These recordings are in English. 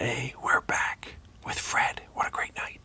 Hey, we're back with Fred. What a great night.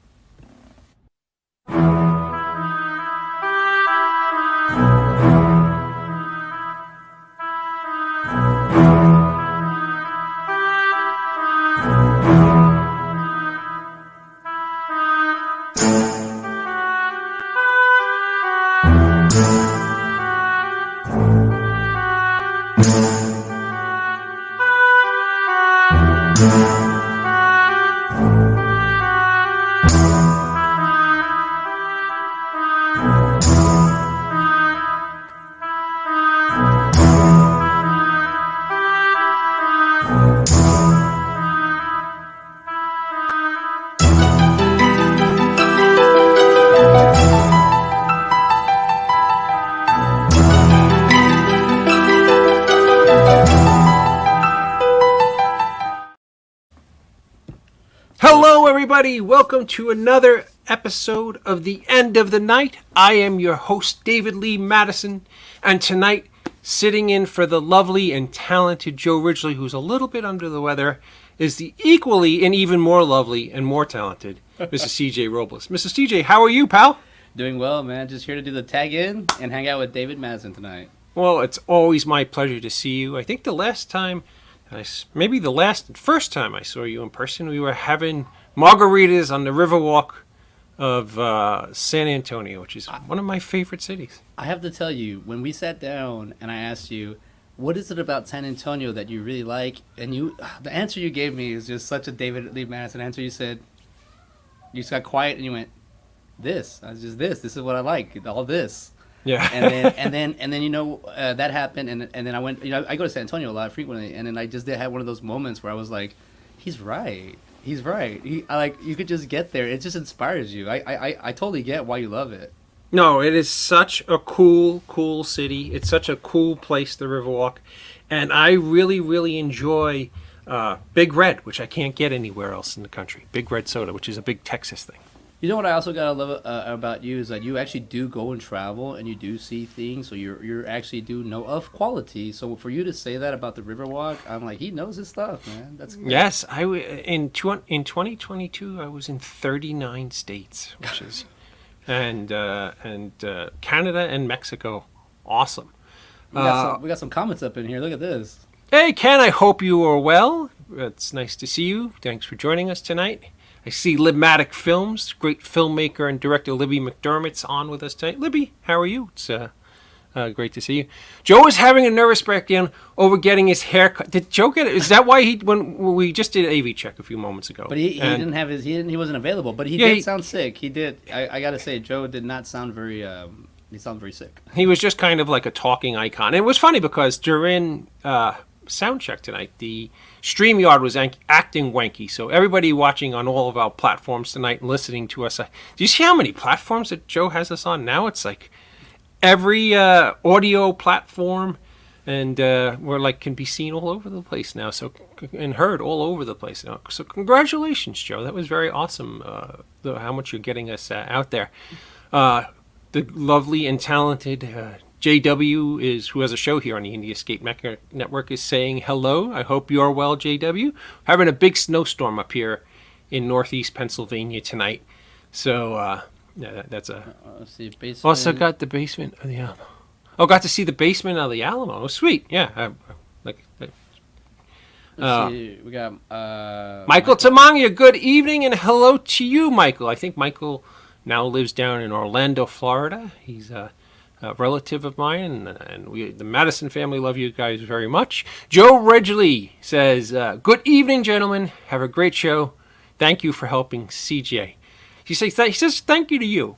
Hello, everybody. Welcome to another episode of The End of the Night. I am your host, David Lee Madison, and tonight, sitting in for the lovely and talented Joe Ridgely, who's a little bit under the weather, is the equally and even more lovely and more talented Mrs. CJ Robles. Mrs. CJ, how are you, pal? Doing well, man. Just here to do the tag in and hang out with David Madison tonight. Well, it's always my pleasure to see you. I think the last time, maybe the first time I saw you in person, we were having margaritas on the Riverwalk of San Antonio, which is one of my favorite cities. I have to tell you, when we sat down and I asked you, what is it about San Antonio that you really like? And the answer you gave me is just such a David Lee Madison answer. You said, you just got quiet and you went, this. I was just this. This is what I like. All this. Yeah. and then that happened, and then I went. I go to San Antonio a lot frequently, and then I just had one of those moments where I was like, he's right. He's right. You could just get there. It just inspires you. I totally get why you love it. No, it is such a cool city. It's such a cool place, the Riverwalk, and I really, really enjoy Big Red, which I can't get anywhere else in the country. Big Red soda, which is a big Texas thing. You know what I also gotta love about you is that you actually do go and travel and you do see things, so you're actually do know of quality. So for you to say that about the Riverwalk, I'm like, he knows his stuff, man. That's great. Yes. In 2022 I was in 39 states, which is and Canada and Mexico. Awesome. We got some comments up in here. Look at this. Hey Ken, I hope you are well. It's nice to see you. Thanks for joining us tonight. I see Libmatic Films, great filmmaker and director Libby McDermott's on with us tonight. Libby, how are you? It's great to see you. Joe is having a nervous breakdown over getting his hair cut. Did Joe get it? Is that why when we just did an AV check a few moments ago? But he didn't have he wasn't available. But he did sound sick. He did. I gotta say, Joe did not sound very. He sounded very sick. He was just kind of like a talking icon. And it was funny because during sound check tonight, the StreamYard was acting wanky. So everybody watching on all of our platforms tonight and listening to us, do you see how many platforms that Joe has us on now? It's like every audio platform, and we're like can be seen all over the place now. So and heard all over the place now. So congratulations, Joe. That was very awesome. How much you're getting us out there. The lovely and talented JW who has a show here on the Indie Escape Network, is saying hello. I hope you are well, JW. Having a big snowstorm up here in northeast Pennsylvania tonight. So that's a. Let's see, basement. Also got the basement of the Alamo. Oh, got to see the basement of the Alamo. Oh, sweet. Yeah. Let's see. We got Michael Tamangia. Good evening and hello to you, Michael. I think Michael now lives down in Orlando, Florida. He's a relative of mine, and we, the Madison family, love you guys very much. Joe Ridgely says, good evening, gentlemen. Have a great show. Thank you for helping CJ. He says thank you to you.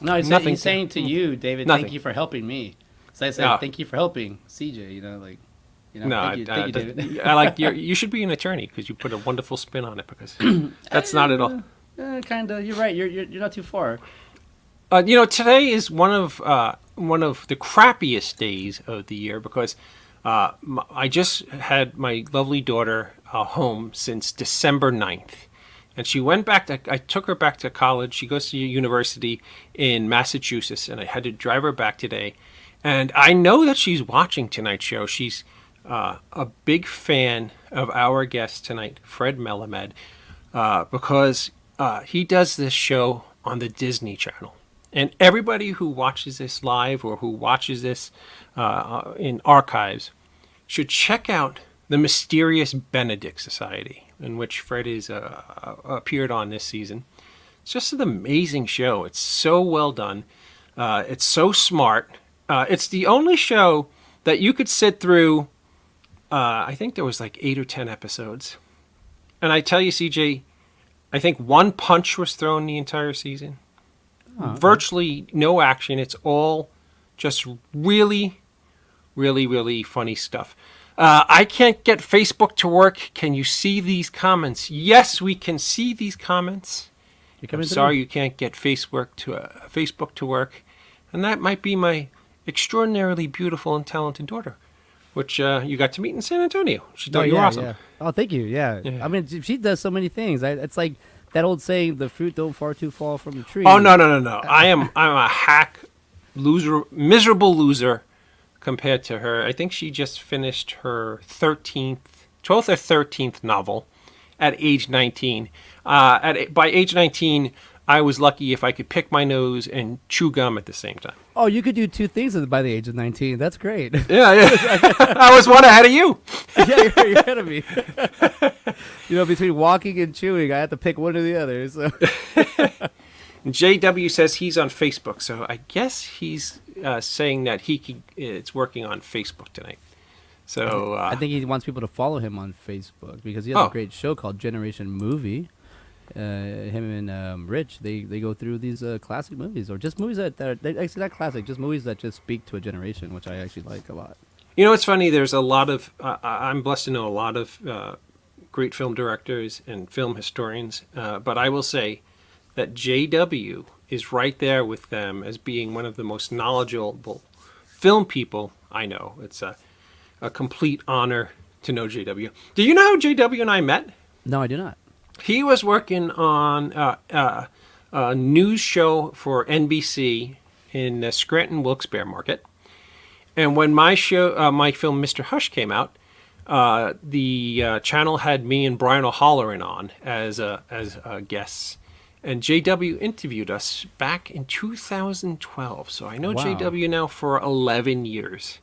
No, he's saying to you, David, thank you for helping me. So I said, thank you for helping CJ, thank you, David. I like you should be an attorney because you put a wonderful spin on it, because that's not at all. Kind of. You're right. You're not too far. Today is one of the crappiest days of the year because I just had my lovely daughter home since December 9th. And she went back I took her back to college. She goes to university in Massachusetts, and I had to drive her back today. And I know that she's watching tonight's show. She's a big fan of our guest tonight, Fred Melamed, because he does this show on the Disney Channel. And everybody who watches this live or who watches this in archives should check out the Mysterious Benedict Society, in which Fred is appeared on this season. It's just an amazing show. It's so well done. It's so smart. It's the only show that you could sit through. I think there was like 8 or 10 episodes. And I tell you, CJ, I think one punch was thrown the entire season. Oh, okay. Virtually no action. It's all just really, really, really funny stuff. I can't get Facebook to work. Can you see these comments? Yes, we can see these comments. I'm sorry you can't get Facebook to work. And that might be my extraordinarily beautiful and talented daughter, which you got to meet in San Antonio. She thought you were awesome. Yeah. Oh, thank you. Yeah. I mean, she does so many things. It's like that old saying, the fruit don't far too fall from the tree. Oh, no. I'm a hack loser, miserable loser compared to her. I think she just finished her 12th or 13th novel at age 19. By age 19, I was lucky if I could pick my nose and chew gum at the same time. Oh, you could do 2 things by the age of 19. That's great. Yeah. I was one ahead of you. Yeah, you're ahead of me. Between walking and chewing, I have to pick one or the other. So. JW says he's on Facebook, so I guess he's saying that it's working on Facebook tonight. So I think he wants people to follow him on Facebook because he has a great show called Generation Movie. Him and Rich, they go through these classic movies, or just movies that are actually not classic, just movies that just speak to a generation, which I actually like a lot. You know, it's funny. There's a lot of I'm blessed to know a lot of great film directors and film historians, but I will say that JW is right there with them as being one of the most knowledgeable film people I know. It's a complete honor to know JW. Do you know how JW and I met? No, I do not. He was working on a news show for NBC in the Scranton Wilkes-Barre market. And when my film Mr. Hush came out, the channel had me and Brian O'Halloran on as guests. And JW interviewed us back in 2012. So I know JW now for 11 years.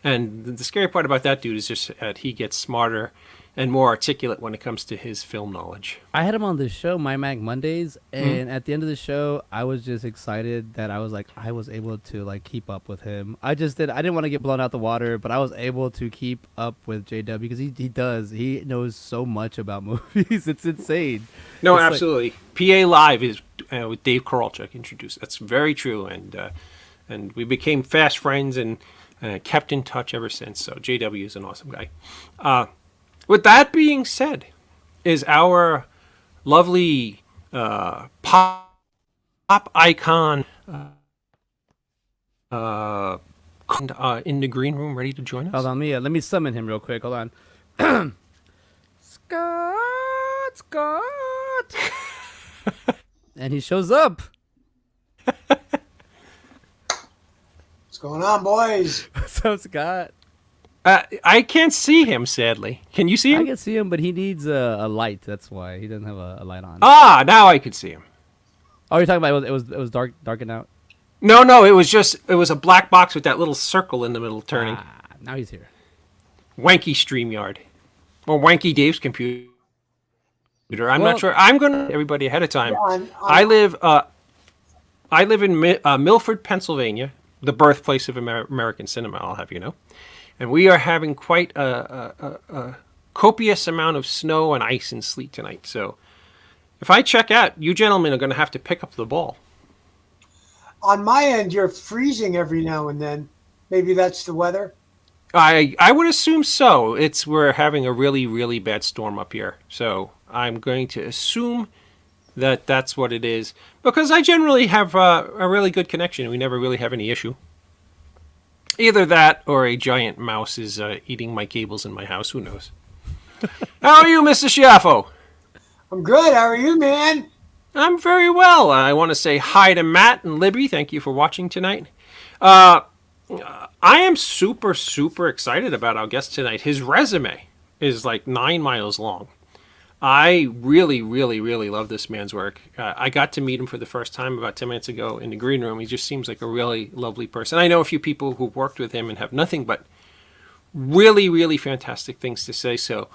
And the scary part about that dude is just that he gets smarter and more articulate when it comes to his film knowledge. I had him on the show, My Mac Mondays, and at the end of the show, I was just excited that I was able to keep up with him. I didn't want to get blown out the water, but I was able to keep up with JW because he knows so much about movies. It's insane. No, it's absolutely. PA Live is with Dave Korolchuk introduced. That's very true, and we became fast friends and kept in touch ever since. So JW is an awesome guy. With that being said, is our lovely pop icon in the green room ready to join us? Hold on, let me summon him real quick. Hold on. Scott! And he shows up. What's going on, boys? What's up, Scott? I can't see him, sadly. Can you see him? I can see him, but he needs a light. That's why he doesn't have a light on. Ah, now I can see him. Oh, you're talking about it was darkened out? No, it was a black box with that little circle in the middle turning. Now he's here. Wanky StreamYard. Or Wanky Dave's computer. I'm not sure. I'm going to everybody ahead of time. I live in Milford, Pennsylvania, the birthplace of American cinema, I'll have you know. And we are having quite a copious amount of snow and ice and sleet tonight. So if I check out, you gentlemen are going to have to pick up the ball. On my end, you're freezing every now and then. Maybe that's the weather? I would assume so. We're having a really, really bad storm up here. So I'm going to assume that that's what it is. Because I generally have a really good connection. We never really have any issue. Either that or a giant mouse is eating my cables in my house. Who knows? How are you, Mr. Schiaffo? I'm good. How are you, man? I'm very well. I want to say hi to Matt and Libby. Thank you for watching tonight. I am super, super excited about our guest tonight. His resume is like 9 miles long. I really, really, really love this man's work. I got to meet him for the first time about 10 minutes ago in the green room. He just seems like a really lovely person. I know a few people who've worked with him and have nothing but really, really fantastic things to say. So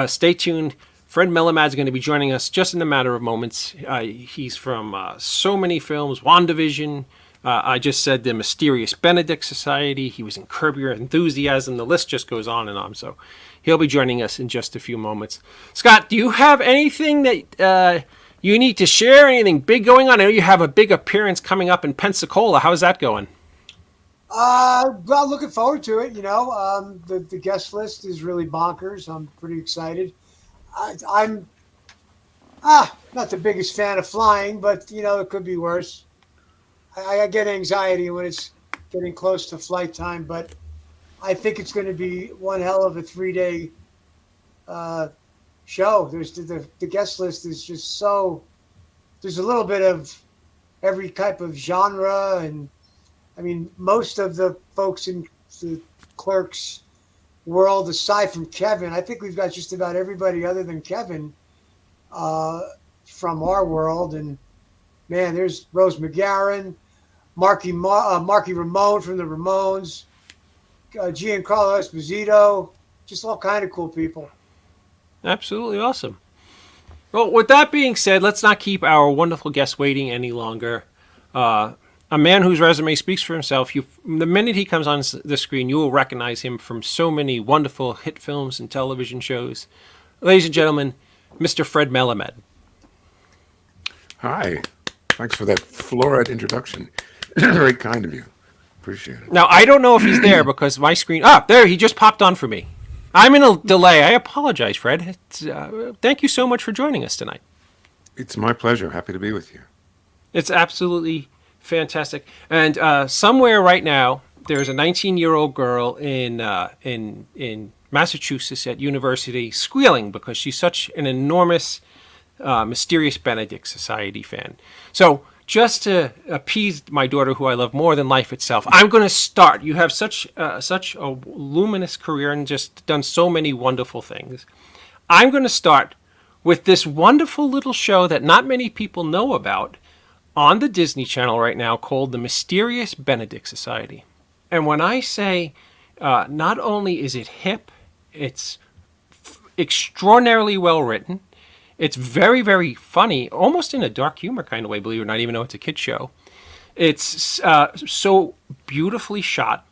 stay tuned. Fred Melamed is going to be joining us just in a matter of moments. He's from so many films, WandaVision. I just said the Mysterious Benedict Society. He was in Curb Your Enthusiasm. The list just goes on and on. So he'll be joining us in just a few moments. Scott, do you have anything that you need to share? Anything big going on? I know you have a big appearance coming up in Pensacola. How's that going? Well, looking forward to it. The guest list is really bonkers. I'm pretty excited. I'm not the biggest fan of flying, but it could be worse. I get anxiety when it's getting close to flight time, but I think it's going to be one hell of a 3-day show. There's the guest list is just so. There's a little bit of every type of genre, and I mean most of the folks in the Clerks world, aside from Kevin, I think we've got just about everybody other than Kevin from our world. And man, there's Rose McGarren, Marky Ramone from the Ramones, Giancarlo Esposito, just all kind of cool people. Absolutely awesome. Well, with that being said, let's not keep our wonderful guest waiting any longer. A man whose resume speaks for himself. The minute he comes on the screen, you will recognize him from so many wonderful hit films and television shows. Ladies and gentlemen, Mr. Fred Melamed. Hi. Thanks for that florid introduction. Very kind of you. Appreciate it. Now, I don't know if he's there because my screen... there, he just popped on for me. I'm in a delay. I apologize, Fred. Thank you so much for joining us tonight. It's my pleasure. Happy to be with you. It's absolutely fantastic. And somewhere right now, there's a 19-year-old girl in Massachusetts at university squealing because she's such an enormous Mysterious Benedict Society fan. So just to appease my daughter, who I love more than life itself, I'm going to start. You have such a luminous career and just done so many wonderful things. I'm going to start with this wonderful little show that not many people know about on the Disney Channel right now called the Mysterious Benedict Society. And when I say not only is it hip, it's extraordinarily well written. It's very, very funny, almost in a dark humor kind of way, believe it or not, even though it's a kid's show. It's so beautifully shot.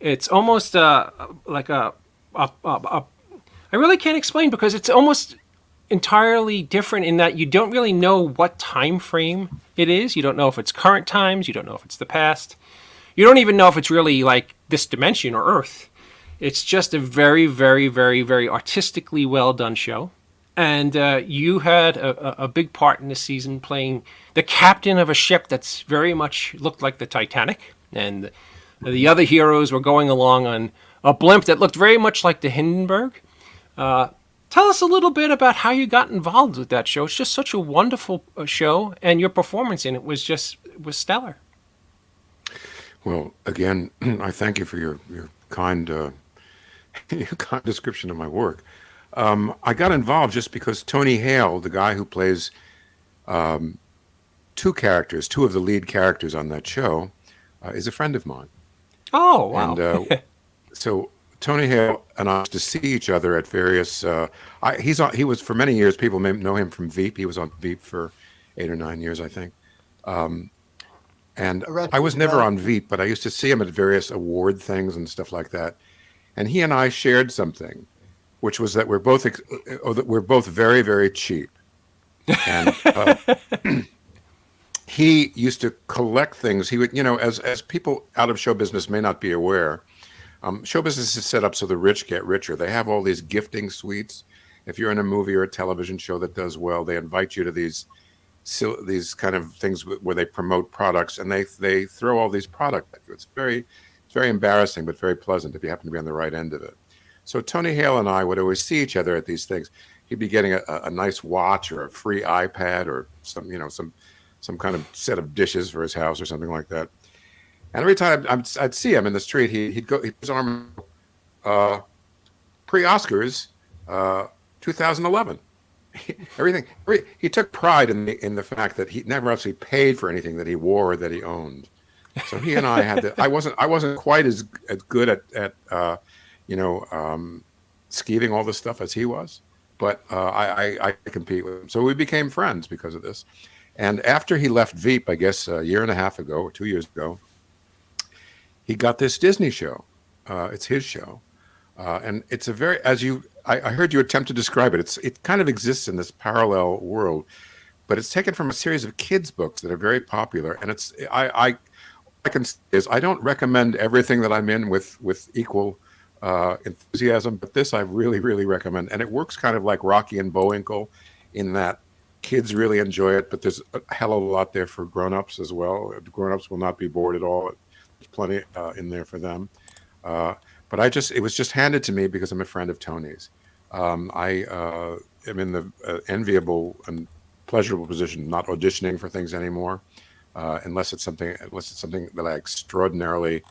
It's almost like I really can't explain because it's almost entirely different in that you don't really know what time frame it is. You don't know if it's current times. You don't know if it's the past. You don't even know if it's really like this dimension or Earth. It's just a very, very, very, very artistically well done show. And you had a big part in this season playing the captain of a ship that's very much looked like the Titanic. And the other heroes were going along on a blimp that looked very much like the Hindenburg. Tell us a little bit about how you got involved with that show. It's just such a wonderful show, and your performance in it was stellar. Well, again, I thank you for your kind kind description of my work. I got involved just because Tony Hale, the guy who plays two of the lead characters on that show, is a friend of mine. Oh, wow. And so Tony Hale and I used to see each other at various. He was for many years. People may know him from Veep. He was on Veep for 8 or 9 years, I think. And I was never on Veep, but I used to see him at various award things and stuff like that. And he and I shared something, which was that we're both very, very cheap. And he used to collect things. He would, as people out of show business may not be aware, show business is set up so the rich get richer. They have all these gifting suites. If you're in a movie or a television show that does well, they invite you to these kind of things where they promote products, and they throw all these products at you. It's very embarrassing, but very pleasant if you happen to be on the right end of it. So Tony Hale and I would always see each other at these things. He'd be getting a nice watch or a free iPad or some kind of set of dishes for his house or something like that. And every time I'd see him in the street, he'd put his arm pre-Oscars, 2011. Everything. He took pride in the fact that he never actually paid for anything that he wore or that he owned. So he and I had I wasn't quite as good at skeeving all this stuff as he was, but I compete with him. So we became friends because of this. And after he left Veep, I guess a year and a half ago or 2 years ago, he got this Disney show. It's his show, and it's a very I heard you attempt to describe it. It kind of exists in this parallel world, but it's taken from a series of kids books that are very popular. And I can say is I don't recommend everything that I'm in with equal enthusiasm, but this I really, really recommend. And it works kind of like Rocky and Bullwinkle in that kids really enjoy it, but there's a hell of a lot there for grown-ups as well. Grown-ups will not be bored at all. There's plenty in there for them. But it was just handed to me because I'm a friend of Tony's. I am in the enviable and pleasurable position of not auditioning for things anymore, unless it's something that I extraordinarily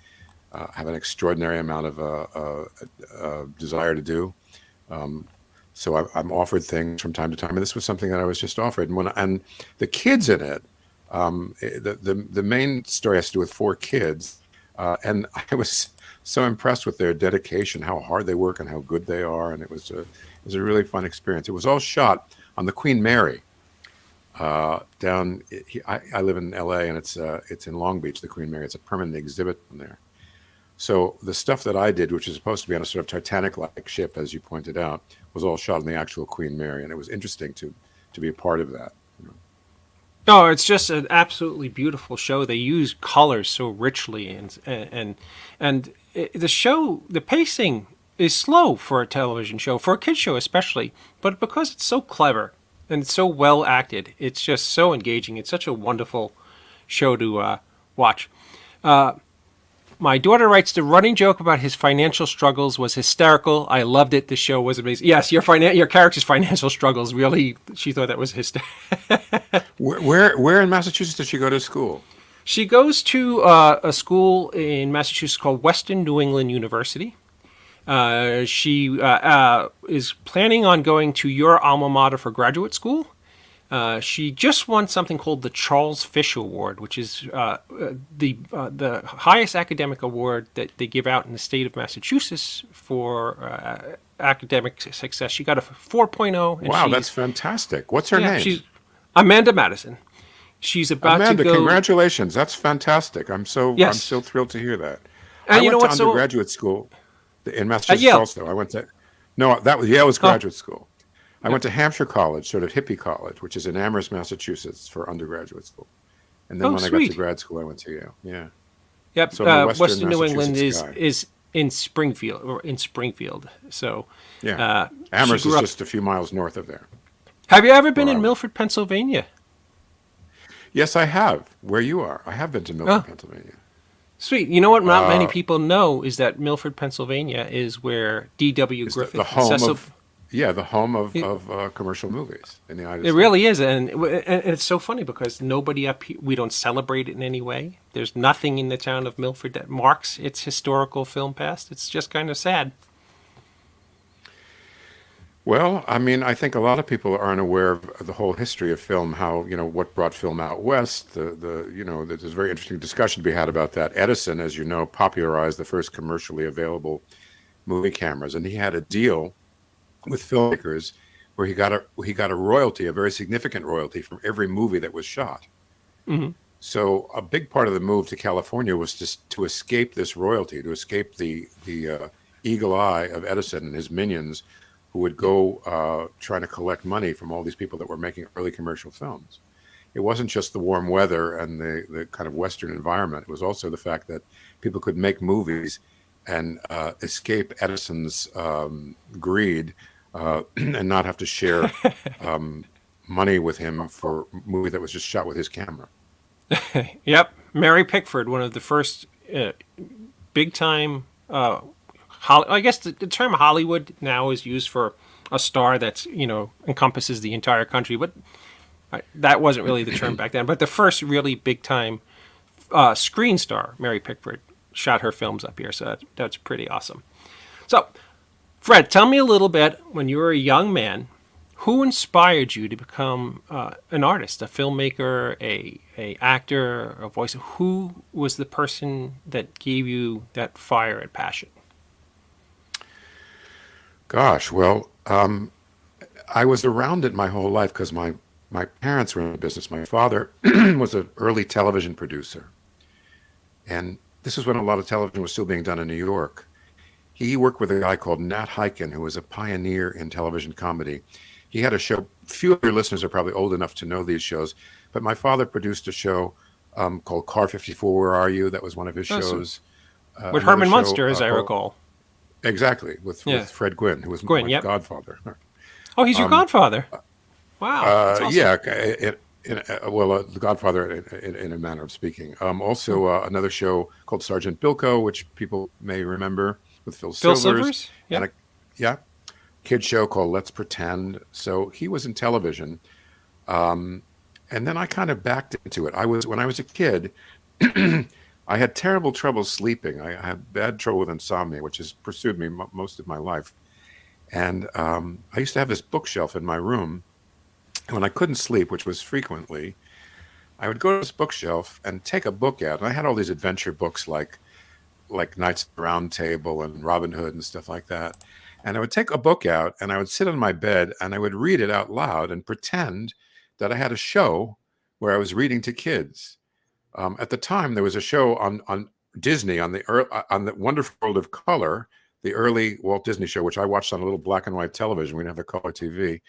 have an extraordinary amount of desire to do. So I'm offered things from time to time, and this was something that I was just offered. And the kids in it, the main story has to do with 4 kids, and I was so impressed with their dedication, how hard they work, and how good they are. And it was a really fun experience. It was all shot on the Queen Mary. I live in L.A. and it's in Long Beach, the Queen Mary. It's a permanent exhibit in there. So the stuff that I did, which is supposed to be on a sort of Titanic-like ship, as you pointed out, was all shot in the actual Queen Mary, and it was interesting to be a part of that. No, it's just an absolutely beautiful show. They use colors so richly, the pacing is slow for a television show, for a kids show especially. But because it's so clever and it's so well acted, it's just so engaging. It's such a wonderful show to watch. My daughter writes, the running joke about his financial struggles was hysterical. I loved it. The show was amazing. Yes, your character's financial struggles, really, she thought that was hysterical. Where in Massachusetts did she go to school? She goes to a school in Massachusetts called Western New England University. She is planning on going to your alma mater for graduate school. She just won something called the Charles Fish Award, which is the highest academic award that they give out in the state of Massachusetts for academic success. She got a 4.0. And wow, that's fantastic. What's her name? She's Amanda Madison. She's about Amanda, to go. Congratulations. That's fantastic. I'm so thrilled to hear that. And I you know went what? to undergraduate school in Massachusetts Yale. also. I went to Yale was graduate school. I went to Hampshire College, sort of hippie college, which is in Amherst, Massachusetts, for undergraduate school. And then when I got to grad school, I went to Yale. Yeah. Yep. So Western New England guy. is in Springfield. So yeah, Amherst is just a few miles north of there. Have you ever been in Milford, Pennsylvania? Yes, I have. Where you are, I have been to Milford, Pennsylvania. Sweet. You know what? Not many people know is that Milford, Pennsylvania, is where D.W. Griffith, the home of commercial movies in the United States. It really is, and it's so funny because nobody up here, we don't celebrate it in any way. There's nothing in the town of Milford that marks its historical film past. It's just kind of sad. Well, I mean, I think a lot of people aren't aware of the whole history of film, how, what brought film out west. There's a very interesting discussion to be had about that. Edison, as you know, popularized the first commercially available movie cameras, and he had a deal with filmmakers where he got a royalty, a very significant royalty from every movie that was shot. Mm-hmm. So a big part of the move to California was just to escape this royalty, to escape the eagle eye of Edison and his minions, who would go trying to collect money from all these people that were making early commercial films. It wasn't just the warm weather and the kind of Western environment. It was also the fact that people could make movies and escape Edison's greed and not have to share money with him for a movie that was just shot with his camera. Yep. Mary Pickford, one of the first big-time... I guess the term Hollywood now is used for a star that's, encompasses the entire country, but that wasn't really the term back then. But the first really big-time Screen Star, Mary Pickford, shot her films up here, so that's pretty awesome. So, Fred, tell me a little bit, when you were a young man, who inspired you to become an artist, a filmmaker, a actor, a voice? Who was the person that gave you that fire and passion? Gosh, well, I was around it my whole life because my parents were in the business. My father was an early television producer. And this is when a lot of television was still being done in New York. He worked with a guy called Nat Hiken, who was a pioneer in television comedy. He had a show, few of your listeners are probably old enough to know these shows, but my father produced a show called Car 54, Where Are You? That was one of his shows. With Another Herman show, Munster, as I called- recall. Exactly, with Fred Gwynn, who was Gwynn, my yep. godfather. Oh, he's your godfather. Wow. That's awesome. Yeah, the Godfather in a manner of speaking. Also, another show called Sergeant Bilko, which people may remember, with Phil Silvers. Yeah. And kid show called Let's Pretend. So he was in television. And then I kind of backed into it. When I was a kid, I had terrible trouble sleeping. I had bad trouble with insomnia, which has pursued me most of my life. And I used to have this bookshelf in my room. And when I couldn't sleep, which was frequently, I would go to this bookshelf and take a book out. And I had all these adventure books like Knights of the Round Table and Robin Hood and stuff like that. And I would take a book out and I would sit on my bed and I would read it out loud and pretend that I had a show where I was reading to kids. At the time, there was a show on Disney on the Wonderful World of Color, the early Walt Disney show, which I watched on a little black and white television. We didn't have the color TV.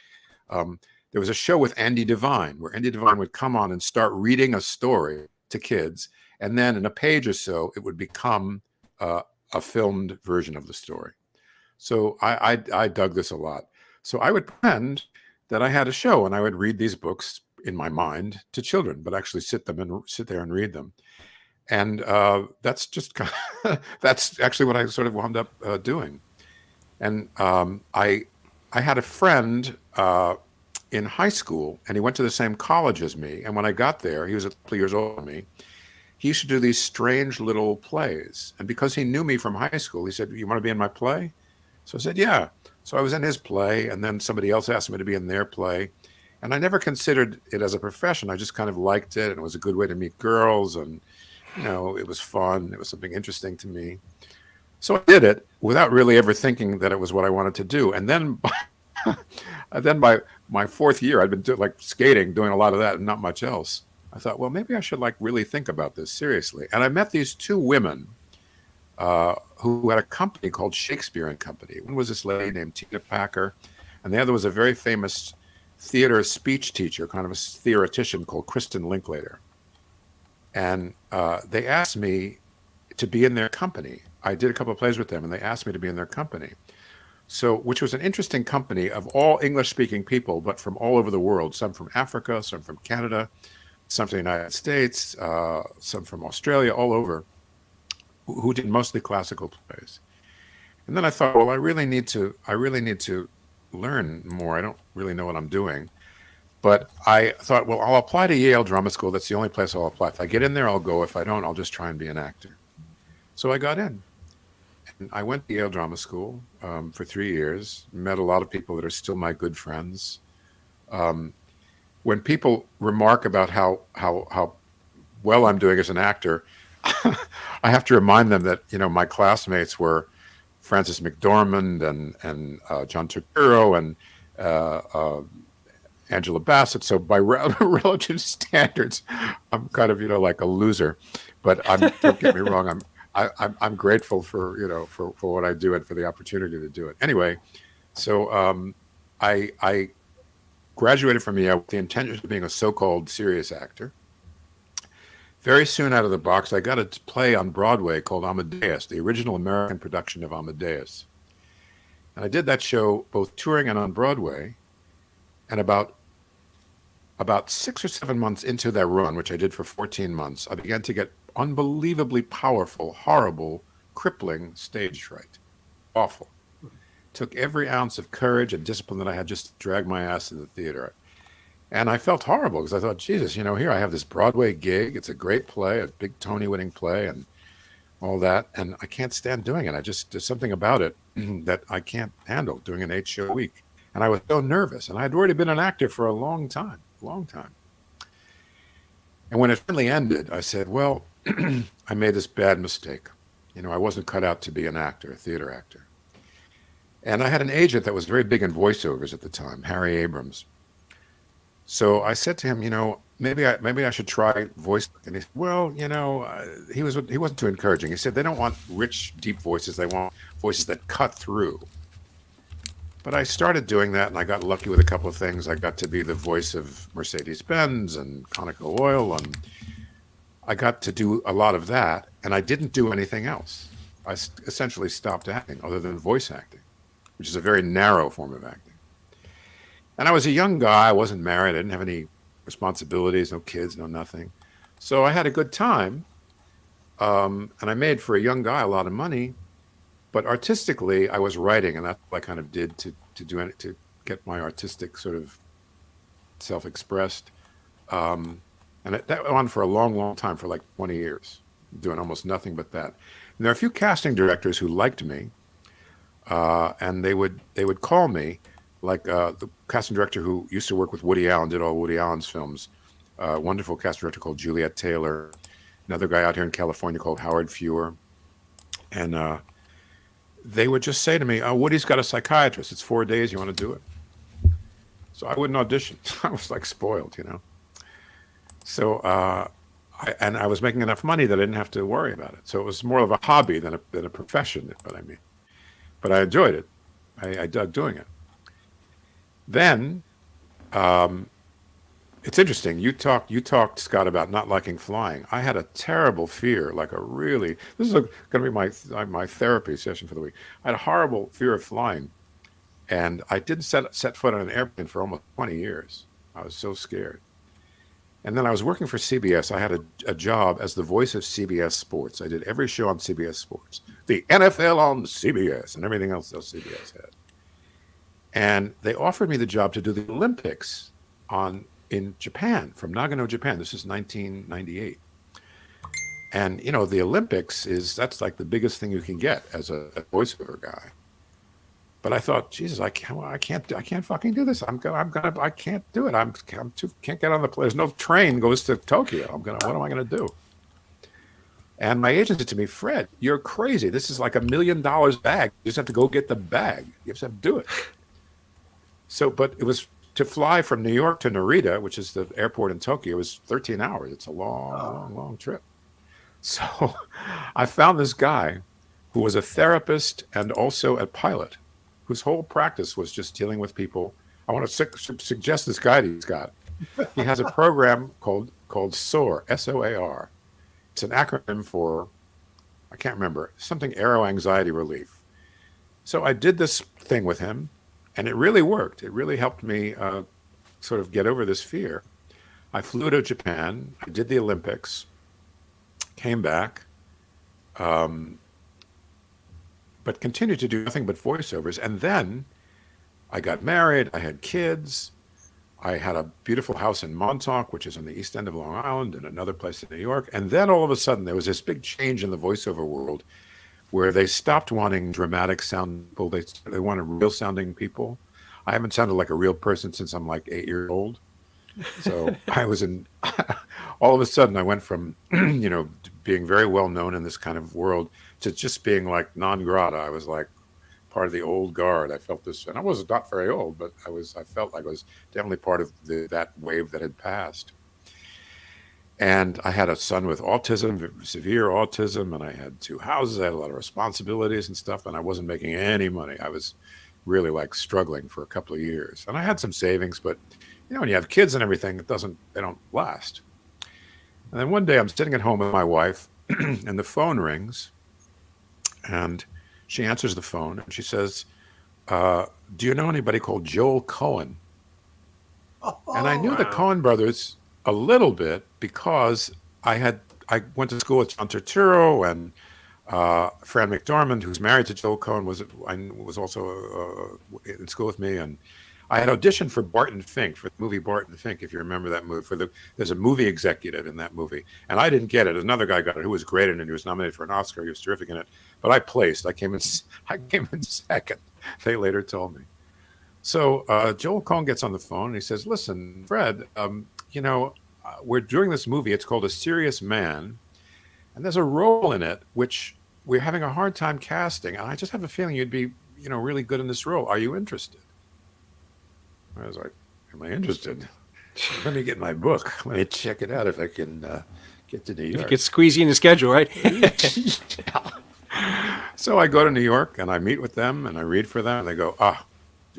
There was a show with Andy Devine where Andy Devine would come on and start reading a story to kids. And then in a page or so, it would become a filmed version of the story. So I dug this a lot. So I would pretend that I had a show and I would read these books in my mind to children, but actually sit there and read them. And that's just that's actually what I sort of wound up doing. And I had a friend in high school, and he went to the same college as me. And when I got there, he was a couple years older than me. He used to do these strange little plays. And because he knew me from high school, he said, "You want to be in my play?" So I said, "Yeah." So I was in his play, and then somebody else asked me to be in their play. And I never considered it as a profession. I just kind of liked it, and it was a good way to meet girls, and it was fun. It was something interesting to me. So I did it without really ever thinking that it was what I wanted to do. And then by my fourth year, I'd been skating, doing a lot of that and not much else. I thought, well, maybe I should really think about this seriously. And I met these two women who had a company called Shakespeare and Company. One was this lady named Tina Packer, and the other was a very famous theater speech teacher, kind of a theoretician called Kristen Linklater. And they asked me to be in their company. I did a couple of plays with them, and they asked me to be in their company. So, which was an interesting company of all English-speaking people, but from all over the world. Some from Africa, some from Canada, some from the United States, some from Australia, all over, who did mostly classical plays. And then I thought, well, I really need to learn more. I don't really know what I'm doing. But I thought, well, I'll apply to Yale Drama School. That's the only place I'll apply. If I get in there, I'll go. If I don't, I'll just try and be an actor. So I got in. And I went to Yale Drama School for 3 years, met a lot of people that are still my good friends. When people remark about how well I'm doing as an actor, I have to remind them that, my classmates were Frances McDormand and John Turturro and Angela Bassett. So by relative standards, I'm kind of, like a loser. But don't get me wrong, I'm grateful for for what I do and for the opportunity to do it. Anyway, so I graduated from Yale with the intention of being a so-called serious actor. Very soon out of the box, I got a play on Broadway called Amadeus, the original American production of Amadeus. And I did that show both touring and on Broadway. And about 6 or 7 months into that run, which I did for 14 months, I began to get unbelievably powerful, horrible, crippling stage fright. Awful. Took every ounce of courage and discipline that I had just to drag my ass to the theater. And I felt horrible because I thought, Jesus, here I have this Broadway gig. It's a great play, a big Tony-winning play, and all that, and I can't stand doing it. There's something about it that I can't handle, doing an 8-show week. And I was so nervous, and I had already been an actor for a long time. And when it finally ended, I said, well, I made this bad mistake. I wasn't cut out to be an actor, a theater actor. And I had an agent that was very big in voiceovers at the time, Harry Abrams. So I said to him, maybe I should try voice. And he said, well, he wasn't too encouraging. He said they don't want rich, deep voices. They want voices that cut through. But I started doing that, and I got lucky with a couple of things. I got to be the voice of Mercedes-Benz and Conoco Oil, and I got to do a lot of that, and I didn't do anything else. I essentially stopped acting other than voice acting, which is a very narrow form of acting. And I was a young guy. I wasn't married. I didn't have any responsibilities, no kids, no nothing. So I had a good time, and I made, for a young guy, a lot of money. But artistically, I was writing, and that's what I kind of did to get my artistic sort of self-expressed. And that went on for a long, long time, for like 20 years, doing almost nothing but that. And there are a few casting directors who liked me, and they would call me, like the casting director who used to work with Woody Allen, did all Woody Allen's films, a wonderful casting director called Juliet Taylor, another guy out here in California called Howard Fewer. And they would just say to me, oh, Woody's got a psychiatrist. It's 4 days. You want to do it? So I wouldn't audition. I was like spoiled, So I was making enough money that I didn't have to worry about it. So it was more of a hobby than a profession, what I mean. But I enjoyed it. I dug doing it. Then, it's interesting. You talked, Scott, about not liking flying. I had a terrible fear, this is going to be my therapy session for the week. I had a horrible fear of flying, and I didn't set foot on an airplane for almost 20 years. I was so scared. And then I was working for CBS. I had a job as the voice of CBS Sports. I did every show on CBS Sports, the NFL on CBS, and everything else CBS had. And they offered me the job to do the Olympics in Japan, from Nagano, Japan. This is 1998. And, the Olympics that's like the biggest thing you can get as a voiceover guy. But I thought, Jesus, I can't fucking do this. I can't do it. Can't get on the plane. There's no train goes to Tokyo. What am I going to do? And my agent said to me, Fred, you're crazy. This is like $1 million bag. You just have to go get the bag. You just have to do it. So, but it was to fly from New York to Narita, which is the airport in Tokyo. It was 13 hours. It's a long trip. So I found this guy who was a therapist and also a pilot, whose whole practice was just dealing with people. I want to suggest this guy he's got. He has a program called SOAR, S-O-A-R. It's an acronym for, I can't remember, something aero anxiety relief. So I did this thing with him, and it really worked. It really helped me sort of get over this fear. I flew to Japan. I did the Olympics, came back, but continued to do nothing but voiceovers. And then I got married. I had kids. I had a beautiful house in Montauk, which is on the east end of Long Island, and another place in New York. And then all of a sudden, there was this big change in the voiceover world where they stopped wanting dramatic sound people. They wanted real sounding people. I haven't sounded like a real person since I'm like 8 years old. So I was all of a sudden I went from, being very well known in this kind of world to just being like non grata. I was like part of the old guard. I felt this, and I was not very old, but I felt like I was definitely part of that wave that had passed. And I had a son with autism, severe autism, and I had 2 houses. I had a lot of responsibilities and stuff, and I wasn't making any money. I was really like struggling for a couple of years. And I had some savings, but when you have kids and everything, they don't last. And then one day I'm sitting at home with my wife and the phone rings, and she answers the phone and she says, do you know anybody called Joel Cohen? And I knew the Cohen brothers a little bit because I went to school with John Turturro, and Fran McDormand, who's married to Joel Cohen, was also in school with me, and I had auditioned for Barton Fink, for the movie Barton Fink, if you remember that movie. There's a movie executive in that movie, and I didn't get it. Another guy got it who was great in it. He was nominated for an Oscar. He was terrific in it, but I placed. I came in second. They later told me. So Joel Cohen gets on the phone and he says, "Listen, Fred, we're doing this movie. It's called A Serious Man, and there's a role in it which we're having a hard time casting. And I just have a feeling you'd be, really good in this role. Are you interested?" I was like, "Am I interested? Let me get my book. Let me check it out if I can get to New York." You could squeeze you in the schedule, right? So I go to New York and I meet with them and I read for them and they go,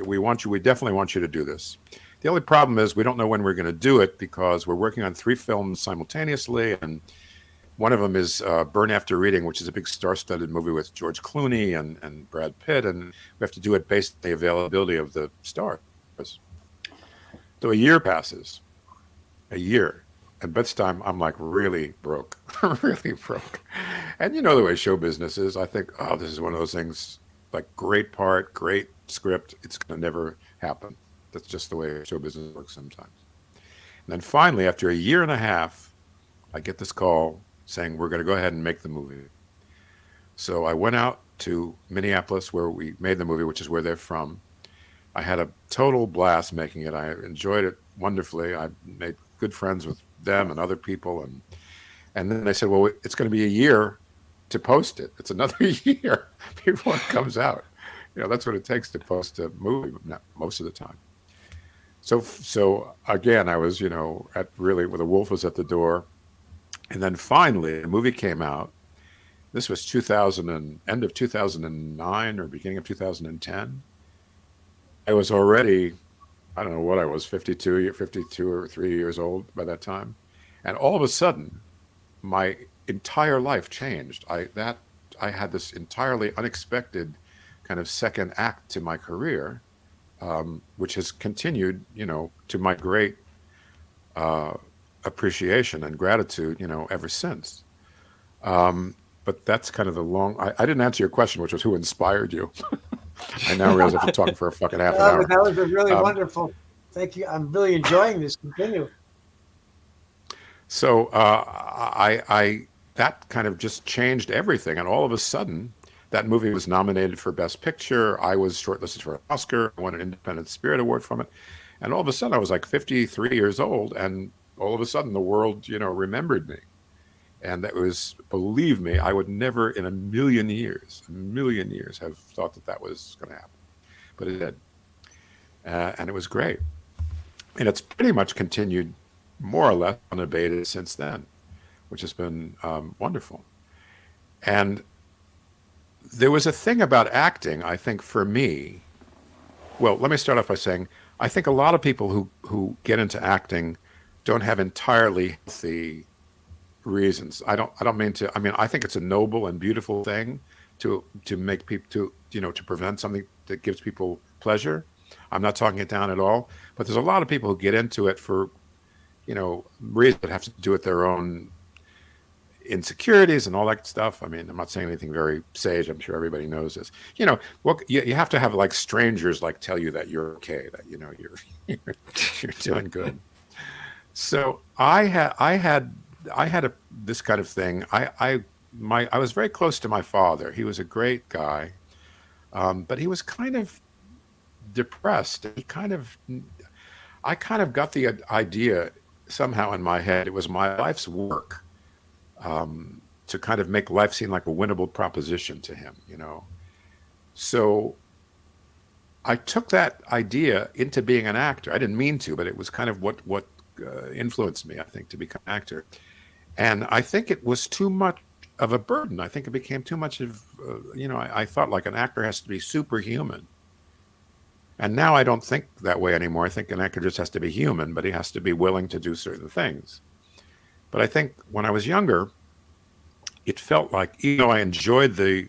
we definitely want you to do this. The only problem is we don't know when we're going to do it because we're working on 3 films simultaneously, and one of them is Burn After Reading, which is a big star-studded movie with George Clooney and Brad Pitt, and we have to do it based on the availability of the stars. So a year passes, and by this time I'm like really broke, really broke. And you know the way show business is. I think, this is one of those things, like great part, great script, it's going to never happen. That's just the way show business works sometimes. And then finally, after a year and a half, I get this call saying we're going to go ahead and make the movie. So I went out to Minneapolis where we made the movie, which is where they're from. I had a total blast making it. I enjoyed it wonderfully. I made good friends with them and other people. And then they said, well, it's going to be a year to post it. It's another year before it comes out. That's what it takes to post a movie, not most of the time. So again, I was, at really, where the wolf was at the door. And then finally, the movie came out. This was end of 2009 or beginning of 2010. I was already, I don't know what I was, 52 or 3 years old by that time. And all of a sudden, my entire life changed. I had this entirely unexpected kind of second act to my career, which has continued, to my great appreciation and gratitude, ever since. But that's kind of the long. I didn't answer your question, which was who inspired you. I now realize I've been talking for a fucking half an hour. That was a really wonderful. Thank you. I'm really enjoying this. Continue. So I that kind of just changed everything, and all of a sudden, that movie was nominated for Best Picture. I was shortlisted for an Oscar. I won an Independent Spirit Award from it, and all of a sudden, I was like 53 years old, and all of a sudden, the world, remembered me. And that was, believe me, I would never in a million years have thought that was going to happen. But it did. And it was great. And it's pretty much continued more or less unabated since then, which has been wonderful. And there was a thing about acting, I think, for me. Well, let me start off by saying, I think a lot of people who get into acting don't have entirely healthy reasons. I don't mean to. I mean, I think it's a noble and beautiful thing to make people to prevent something that gives people pleasure. I'm not talking it down at all. But there's a lot of people who get into it for, reasons that have to do with their own insecurities and all that stuff. I mean, I'm not saying anything very sage. I'm sure everybody knows this. You have to have like strangers tell you that you're okay, that you're doing good. So I had this kind of thing. I was very close to my father. He was a great guy, but he was kind of depressed. I kind of got the idea somehow in my head. It was my life's work to kind of make life seem like a winnable proposition to him, So I took that idea into being an actor. I didn't mean to, but it was kind of what influenced me, I think, to become an actor. And I think it was too much of a burden. I think it became too much of, I thought like an actor has to be superhuman. And now I don't think that way anymore. I think an actor just has to be human, but he has to be willing to do certain things. But I think when I was younger, it felt like, I enjoyed the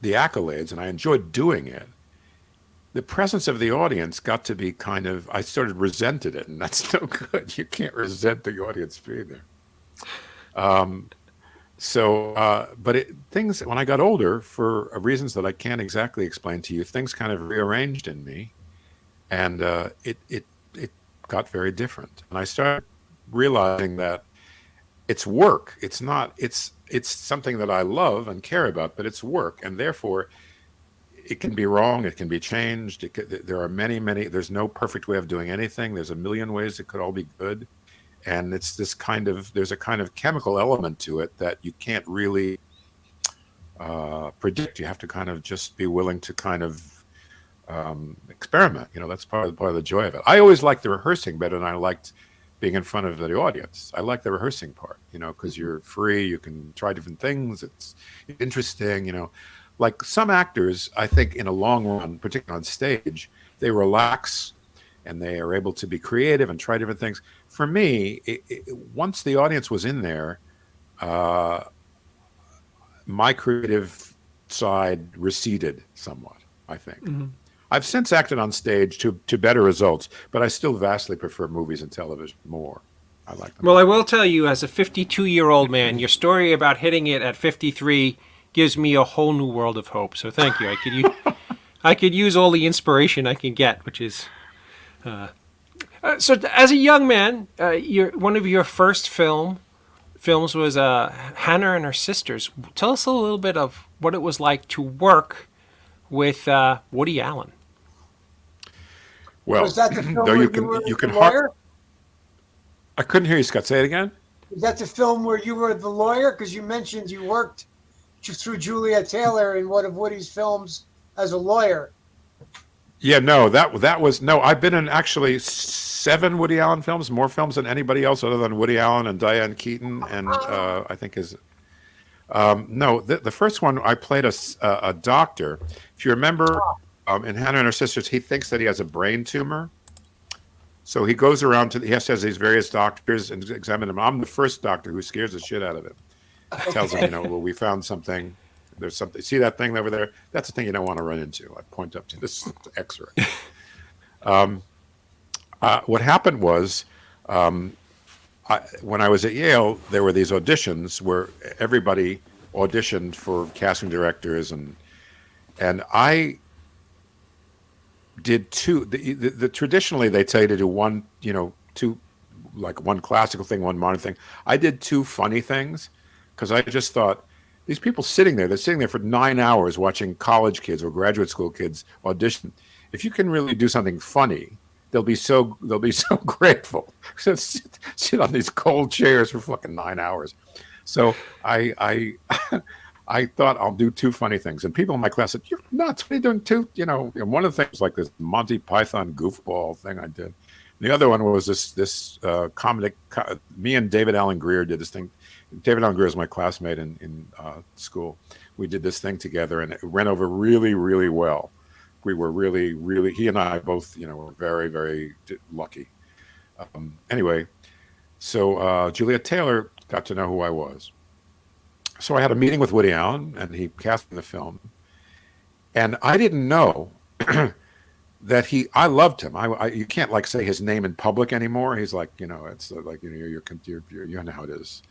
accolades and I enjoyed doing it. The presence of the audience got to be I started resented it, and that's no good. You can't resent the audience being there. So, things, when I got older, for reasons that I can't exactly explain to you, things kind of rearranged in me, and it got very different. And I started realizing that it's work. It's not. It's something that I love and care about, but it's work, and therefore it can be wrong. It can be changed. There are many. There's no perfect way of doing anything. There's a million ways it could all be good. And it's there's a kind of chemical element to it that you can't really predict. You have to kind of just be willing to kind of experiment. That's part of the joy of it. I always liked the rehearsing better than I liked being in front of the audience. I like the rehearsing part, because you're free. You can try different things. It's interesting, Like some actors, I think in a long run, particularly on stage, they relax and they are able to be creative and try different things. For me, once the audience was in there, my creative side receded somewhat, I think. Mm-hmm. I've since acted on stage to better results, but I still vastly prefer movies and television more. I like them. Well, I will tell you, as a 52-year-old man, your story about hitting it at 53 gives me a whole new world of hope. So thank you. I could use all the inspiration I can get, which is... So as a young man, one of your first films was Hannah and Her Sisters. Tell us a little bit of what it was like to work with Woody Allen. Well, was that the film where you can lawyer? I couldn't hear you, Scott. Say it again. Is that the film where you were the lawyer? Because you mentioned you worked through Juliet Taylor in one of Woody's films as a lawyer. Yeah, no, that was no. I've been in actually 7 Woody Allen films, more films than anybody else other than Woody Allen and Diane Keaton, and I think no. The first one I played a doctor. If you remember, in Hannah and Her Sisters, he thinks that he has a brain tumor, so he goes around he has these various doctors and examine him. I'm the first doctor who scares the shit out of him. Tells him, well, we found something. There's something. See that thing over there? That's the thing you don't want to run into. I point up to this X-ray. What happened was, when I was at Yale, there were these auditions where everybody auditioned for casting directors, and I did 2. The traditionally they tell you to do 1, 2, like 1 classical thing, 1 modern thing. I did 2 funny things because I just thought, these people they're sitting there for 9 hours watching college kids or graduate school kids audition. If you can really do something funny, they'll be so grateful. So sit on these cold chairs for fucking 9 hours. So I thought I'll do 2 funny things, and people in my class said, "You're nuts! What are you doing 2?" And one of the things like this Monty Python goofball thing I did. The other one was this comedic. Me and David Alan Grier did this thing. David Allen Greer is my classmate in school. We did this thing together, and it went over really, really well. We were really, really. He and I both, were very, very lucky. Anyway, so Juliet Taylor got to know who I was. So I had a meeting with Woody Allen, and he cast me in the film. And I didn't know that I loved him. You can't say his name in public anymore. He's like, it's like you know how it is.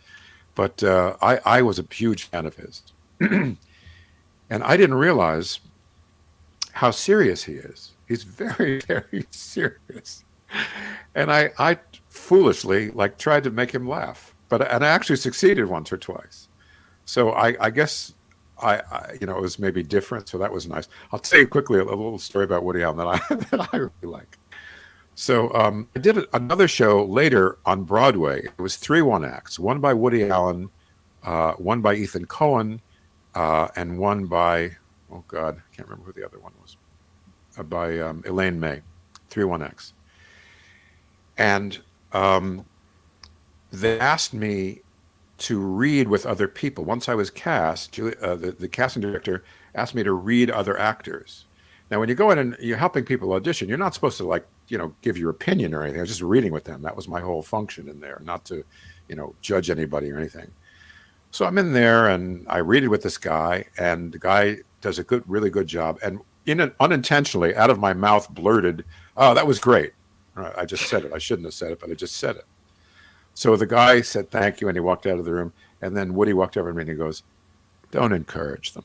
But I was a huge fan of his. And I didn't realize how serious he is. He's very, very serious. And I foolishly tried to make him laugh. And I actually succeeded once or twice. So I guess it was maybe different. So that was nice. I'll tell you quickly a little story about Woody Allen that I really like. So I did another show later on Broadway. It was 3 one-acts, one by Woody Allen, one by Ethan Cohen, and one by, oh God, I can't remember who the other one was, by Elaine May, 3 one-acts. And they asked me to read with other people. Once I was cast, the casting director asked me to read other actors. Now, when you go in and you're helping people audition, you're not supposed to give your opinion or anything. I was just reading with them. That was my whole function in there, not to, judge anybody or anything. So I'm in there and I read it with this guy, and the guy does a really good job. And unintentionally, out of my mouth blurted, "Oh, that was great." I just said it. I shouldn't have said it, but I just said it. So the guy said thank you, and he walked out of the room. And then Woody walked over to me and he goes, "Don't encourage them."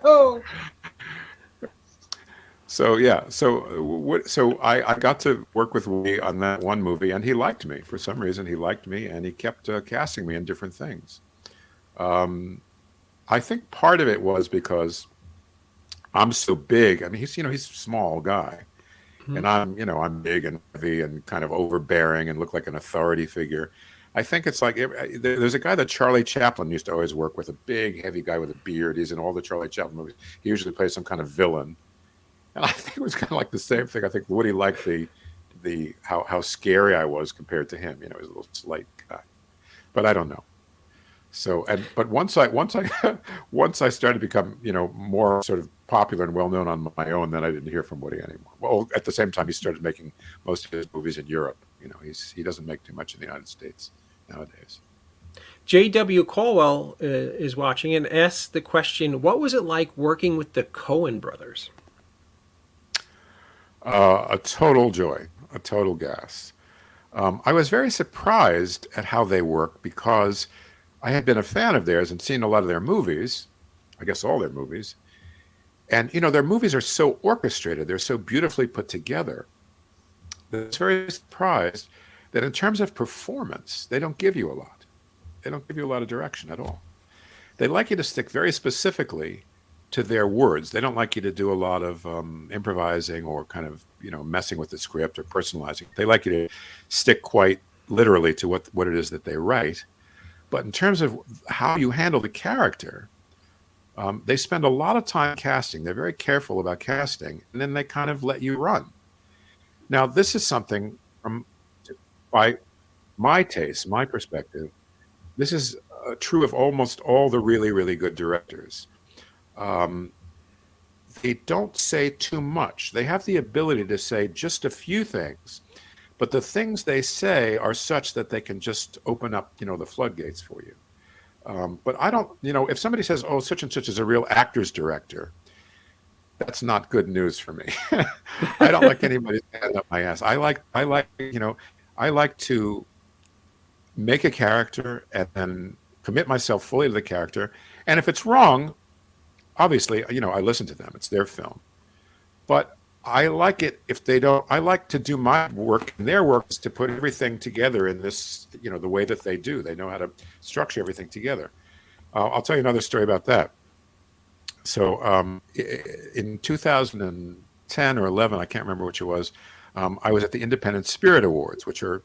Oh, So yeah, so I got to work with Woody on that one movie, and he liked me for some reason. He liked me, and he kept casting me in different things. I think part of it was because I'm so big. I mean, he's a small guy, and I'm big and heavy and kind of overbearing and look like an authority figure. I think it's like there's a guy that Charlie Chaplin used to always work with, a big, heavy guy with a beard. He's in all the Charlie Chaplin movies. He usually plays some kind of villain. And I think it was kind of like the same thing. I think Woody liked the how scary I was compared to him. He was a little slight guy, but I don't know. So but once I once I started to become more sort of popular and well known on my own, then I didn't hear from Woody anymore. Well, at the same time, he started making most of his movies in Europe. He doesn't make too much in the United States nowadays. J.W. Caldwell is watching and asks the question: what was it like working with the Coen brothers? A total joy, a total gas. I was very surprised at how they work because I had been a fan of theirs and seen a lot of their movies, I guess all their movies. And, their movies are so orchestrated. They're so beautifully put together. I was very surprised that in terms of performance, they don't give you a lot. They don't give you a lot of direction at all. They like you to stick very specifically to their words. They don't like you to do a lot of improvising or kind of, messing with the script or personalizing. They like you to stick quite literally to what it is that they write. But in terms of how you handle the character, they spend a lot of time casting. They're very careful about casting, and then they kind of let you run. Now, this is something by my taste, my perspective, this is true of almost all the really, really good directors. They don't say too much. They have the ability to say just a few things, but the things they say are such that they can just open up, the floodgates for you. But I don't, if somebody says, "Oh, such and such is a real actor's director," that's not good news for me. I don't like anybody stand up my ass. I like to make a character and then commit myself fully to the character. And if it's wrong, obviously, I listen to them. It's their film. But I like it if they don't. I like to do my work, and their work is to put everything together in this, the way that they do. They know how to structure everything together. I'll tell you another story about that. So in 2010 or 11, I can't remember which it was, I was at the Independent Spirit Awards, which are,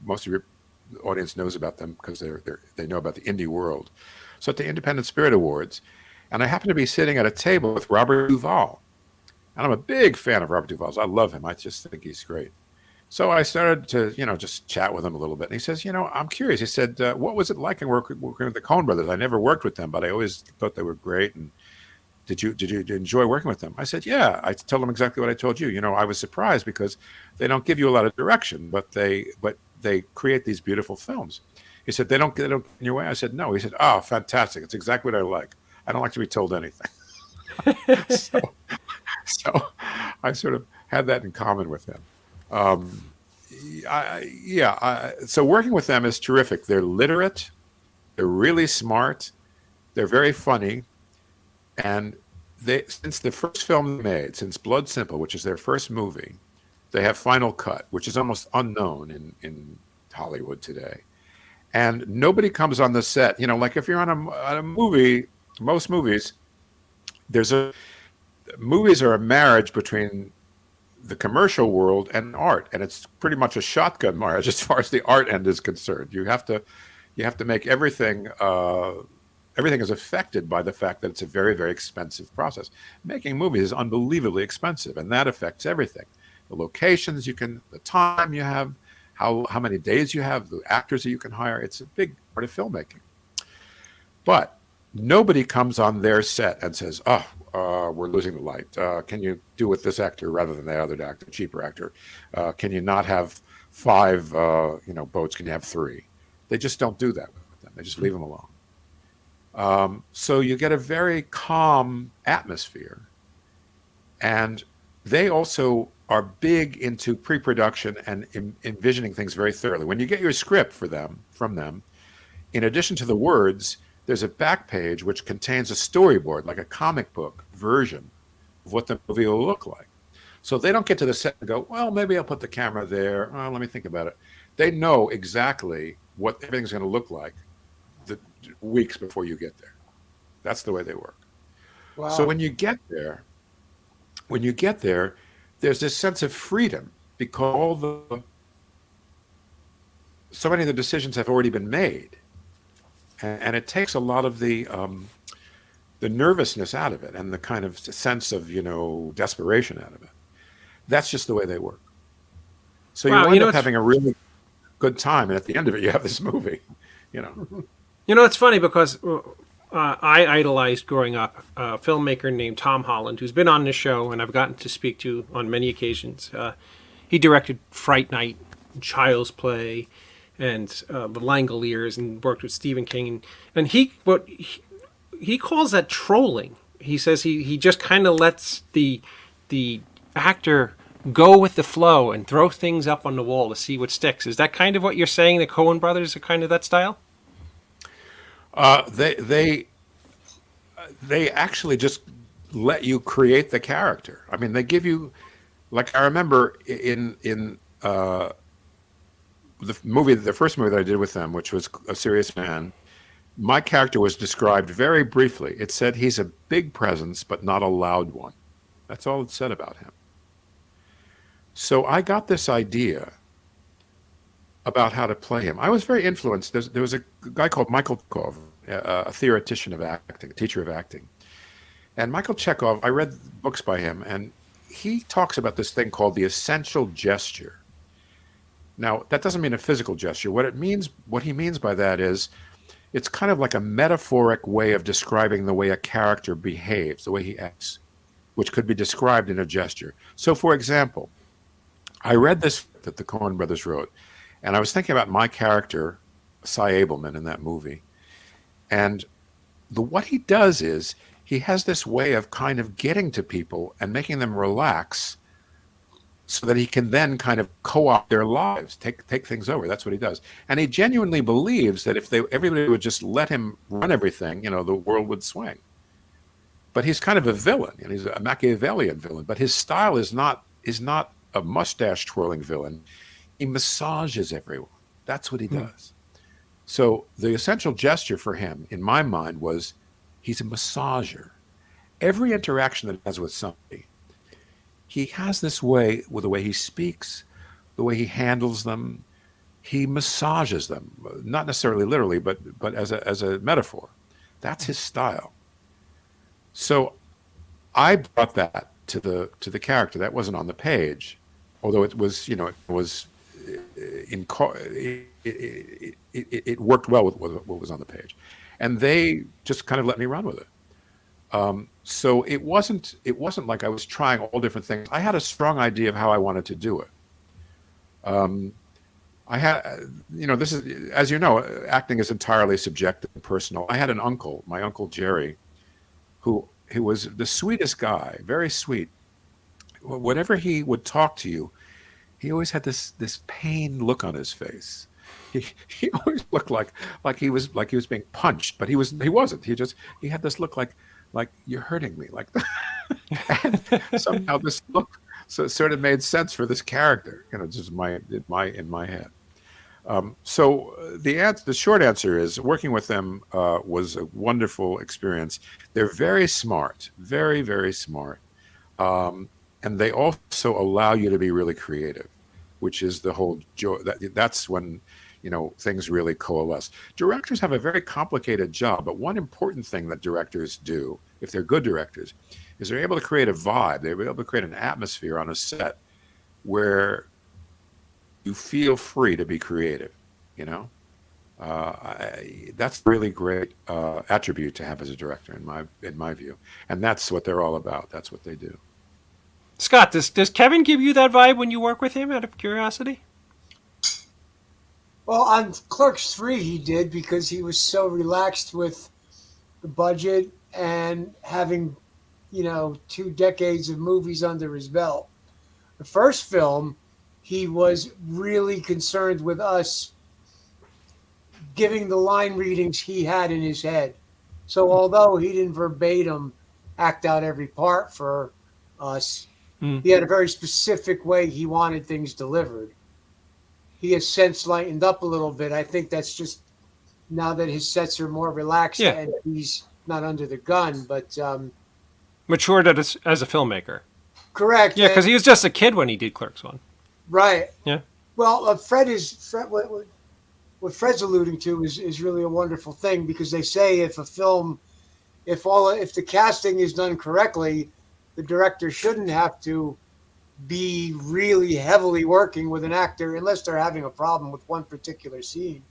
most of your audience knows about them because they know about the indie world. So at the Independent Spirit Awards, and I happened to be sitting at a table with Robert Duvall. And I'm a big fan of Robert Duvall's. I love him. I just think he's great. So I started to, just chat with him a little bit. And he says, I'm curious. He said, what was it like working with the Coen brothers? I never worked with them, but I always thought they were great. And did you enjoy working with them? I said, yeah. I told him exactly what I told you. I was surprised because they don't give you a lot of direction, but they create these beautiful films. He said, they don't get in your way. I said, no. He said, oh, fantastic. It's exactly what I like. I don't like to be told anything. So I sort of had that in common with him. So working with them is terrific. They're literate. They're really smart. They're very funny. And since the first film they made, since Blood Simple, which is their first movie, they have Final Cut, which is almost unknown in Hollywood today. And nobody comes on the set. Like if you're on a movie, most movies, movies are a marriage between the commercial world and art, and it's pretty much a shotgun marriage as far as the art end is concerned. You have to make everything. Everything is affected by the fact that it's a very, very expensive process. Making movies is unbelievably expensive, and that affects everything: the locations the time you have, how many days you have, the actors that you can hire. It's a big part of filmmaking. But nobody comes on their set and says, we're losing the light. Can you do with this actor rather than the other actor, cheaper actor? Can you not have 5, boats? Can you have 3? They just don't do that with them. They just leave them alone. So you get a very calm atmosphere. And they also are big into pre-production and envisioning things very thoroughly. When you get your script from them, in addition to the words, there's a back page which contains a storyboard, like a comic book version of what the movie will look like. So they don't get to the set and go, well, maybe I'll put the camera there. Oh, let me think about it. They know exactly what everything's going to look like the weeks before you get there. That's the way they work. Wow. So when you get there, there's this sense of freedom because so many of the decisions have already been made, and it takes a lot of the nervousness out of it and the kind of sense of desperation out of it. That's just the way they work. So Wow, you wind up having a really good time, and at the end of it, you have this movie. It's funny because I idolized growing up a filmmaker named Tom Holland, who's been on the show and I've gotten to speak to on many occasions. He directed Fright Night, Child's Play, and The Langoliers, and worked with Stephen King. And he calls that trolling. He says he just kind of lets the actor go with the flow and throw things up on the wall to see what sticks. Is that kind of what you're saying? The Coen brothers are kind of that style? They actually just let you create the character. I mean, they give you, like, I remember in the first movie that I did with them, which was A Serious Man, my character was described very briefly. It said he's a big presence, but not a loud one. That's all it said about him. So I got this idea about how to play him. I was very influenced. There was a guy called Michael Chekhov, a theoretician of acting, a teacher of acting. And Michael Chekhov, I read books by him, and he talks about this thing called the essential gesture. Now, that doesn't mean a physical gesture. What he means by that is it's kind of like a metaphoric way of describing the way a character behaves, the way he acts, which could be described in a gesture. So, for example, I read this that the Coen brothers wrote, and I was thinking about my character, Cy Abelman, in that movie. And what he does is he has this way of kind of getting to people and making them relax so that he can then kind of co-opt their lives, take things over. That's what he does. And he genuinely believes that if everybody would just let him run everything, the world would swing. But he's kind of a villain, and he's a Machiavellian villain. But his style is not a mustache twirling villain. He massages everyone. That's what he does. So the essential gesture for him, in my mind, was he's a massager. Every interaction that he has with somebody, he has this way, with the way he speaks, the way he handles them, he massages them. Not necessarily literally, but as a metaphor. That's his style. So I brought that to the character. That wasn't on the page, although it was, it worked well with what was on the page, and they just kind of let me run with it. So it wasn't like I was trying all different things. I had a strong idea of how I wanted to do it. I had, this is, as you know, acting is entirely subjective and personal. I had an uncle, my Uncle Jerry, who was the sweetest guy, very sweet. Whenever he would talk to you, he always had this pained look on his face. He always looked like he was being punched, but he wasn't. He had this look like you're hurting me, like and somehow this look sort of made sense for this character, just in my head. So the short answer is working with them was a wonderful experience. They're very smart, very, very smart. And they also allow you to be really creative, which is the whole joy. That's when, things really coalesce. Directors have a very complicated job, but one important thing that directors do, if they're good directors, is they're able to create a vibe. They're able to create an atmosphere on a set where you feel free to be creative, that's a really great attribute to have as a director in my view. And that's what they're all about. That's what they do. Scott, does Kevin give you that vibe when you work with him, out of curiosity? Well, on Clerks 3 he did, because he was so relaxed with the budget and having, 2 decades of movies under his belt. The first film, he was really concerned with us giving the line readings he had in his head. So although he didn't verbatim act out every part for us, he had a very specific way he wanted things delivered. He has since lightened up a little bit. I think that's just now that his sets are more relaxed and he's not under the gun, but matured as a filmmaker. correct. Yeah, because he was just a kid when he did Clerks 1. Right. Yeah. Well, what Fred's alluding to is really a wonderful thing, because they say if a film, if the casting is done correctly, the director shouldn't have to be really heavily working with an actor unless they're having a problem with one particular scene.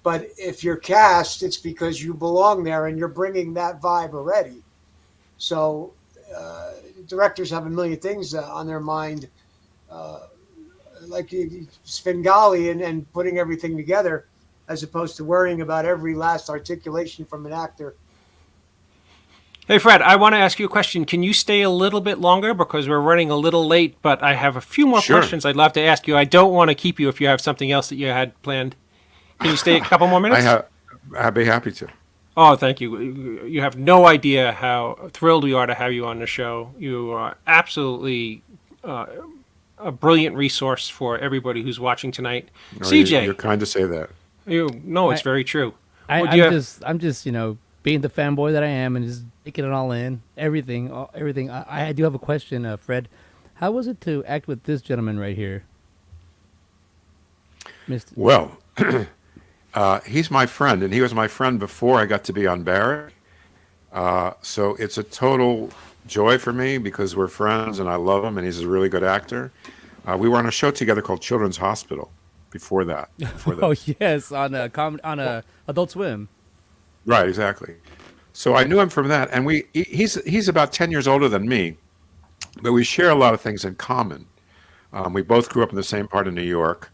But if you're cast, it's because you belong there and you're bringing that vibe already. So directors have a million things on their mind, like Svengali and putting everything together, as opposed to worrying about every last articulation from an actor. Hey, Fred, I want to ask you a question. Can you stay a little bit longer? Because we're running a little late, but I have a few more questions I'd love to ask you. I don't want to keep you if you have something else that you had planned. Can you stay a couple more minutes? I'd be happy to. Oh, thank you. You have no idea how thrilled we are to have you on the show. You are absolutely a brilliant resource for everybody who's watching tonight. No, CJ. You're kind to say that. It's very true. I'm just being the fanboy that I am and just taking it all in, everything. I do have a question, Fred. How was it to act with this gentleman right here, Mr. Well, he's my friend, and he was my friend before I got to be on Barry. So it's a total joy for me because we're friends, and I love him, and he's a really good actor. We were on a show together called Children's Hospital before that. Oh yes, on Adult Swim. Right, exactly. So I knew him from that, and he's about 10 years older than me, but we share a lot of things in common. We both grew up in the same part of New York.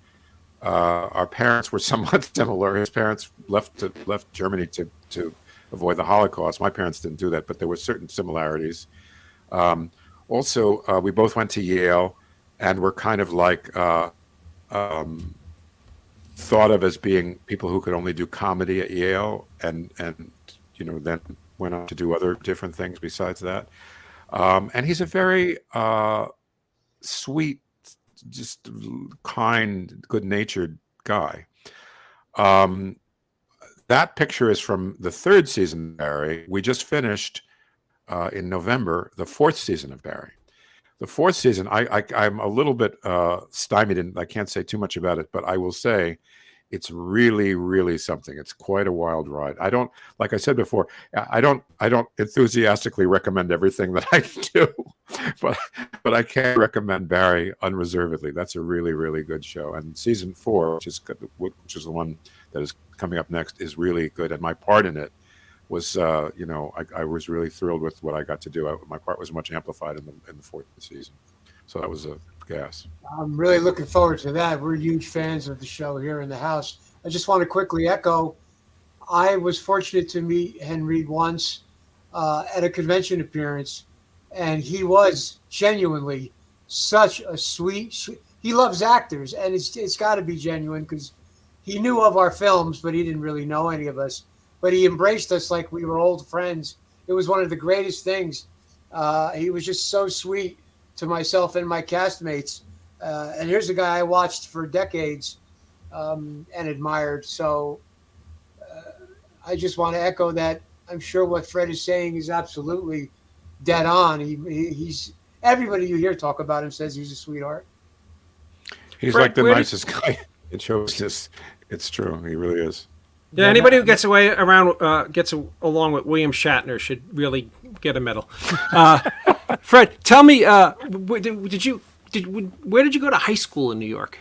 Our parents were somewhat similar. His parents left Germany to avoid the Holocaust. My parents didn't do that, but there were certain similarities. Also, we both went to Yale, and we're kind of like thought of as being people who could only do comedy at Yale, and then went on to do other different things besides that. And he's a very sweet, just kind, good-natured guy. That picture is from the third season of Barry. We just finished in November the fourth season of Barry. The fourth season, I'm a little bit stymied, and I can't say too much about it, but I will say it's really, really something. It's quite a wild ride. Like I said before, I don't enthusiastically recommend everything that I do, but I can recommend Barry unreservedly. That's a really, really good show. And season 4, which is the one that is coming up next, is really good. And my part in it was, I was really thrilled with what I got to do. My part was much amplified in the fourth season. So that was a gas. I'm really looking forward to that. We're huge fans of the show here in the house. I just want to quickly echo, I was fortunate to meet Henry once at a convention appearance, and he was genuinely such a sweet, he loves actors, and it's got to be genuine because he knew of our films, but he didn't really know any of us. But he embraced us like we were old friends. It was one of the greatest things. He was just so sweet to myself and my castmates. And here's a guy I watched for decades and admired. So I just want to echo that. I'm sure what Fred is saying is absolutely dead on. He's everybody you hear talk about him says he's a sweetheart. He's Fred, like the nicest guy. It shows this. It's true. He really is. Yeah, anybody who gets along with William Shatner should really get a medal. Fred, tell me, where did you go to high school in New York?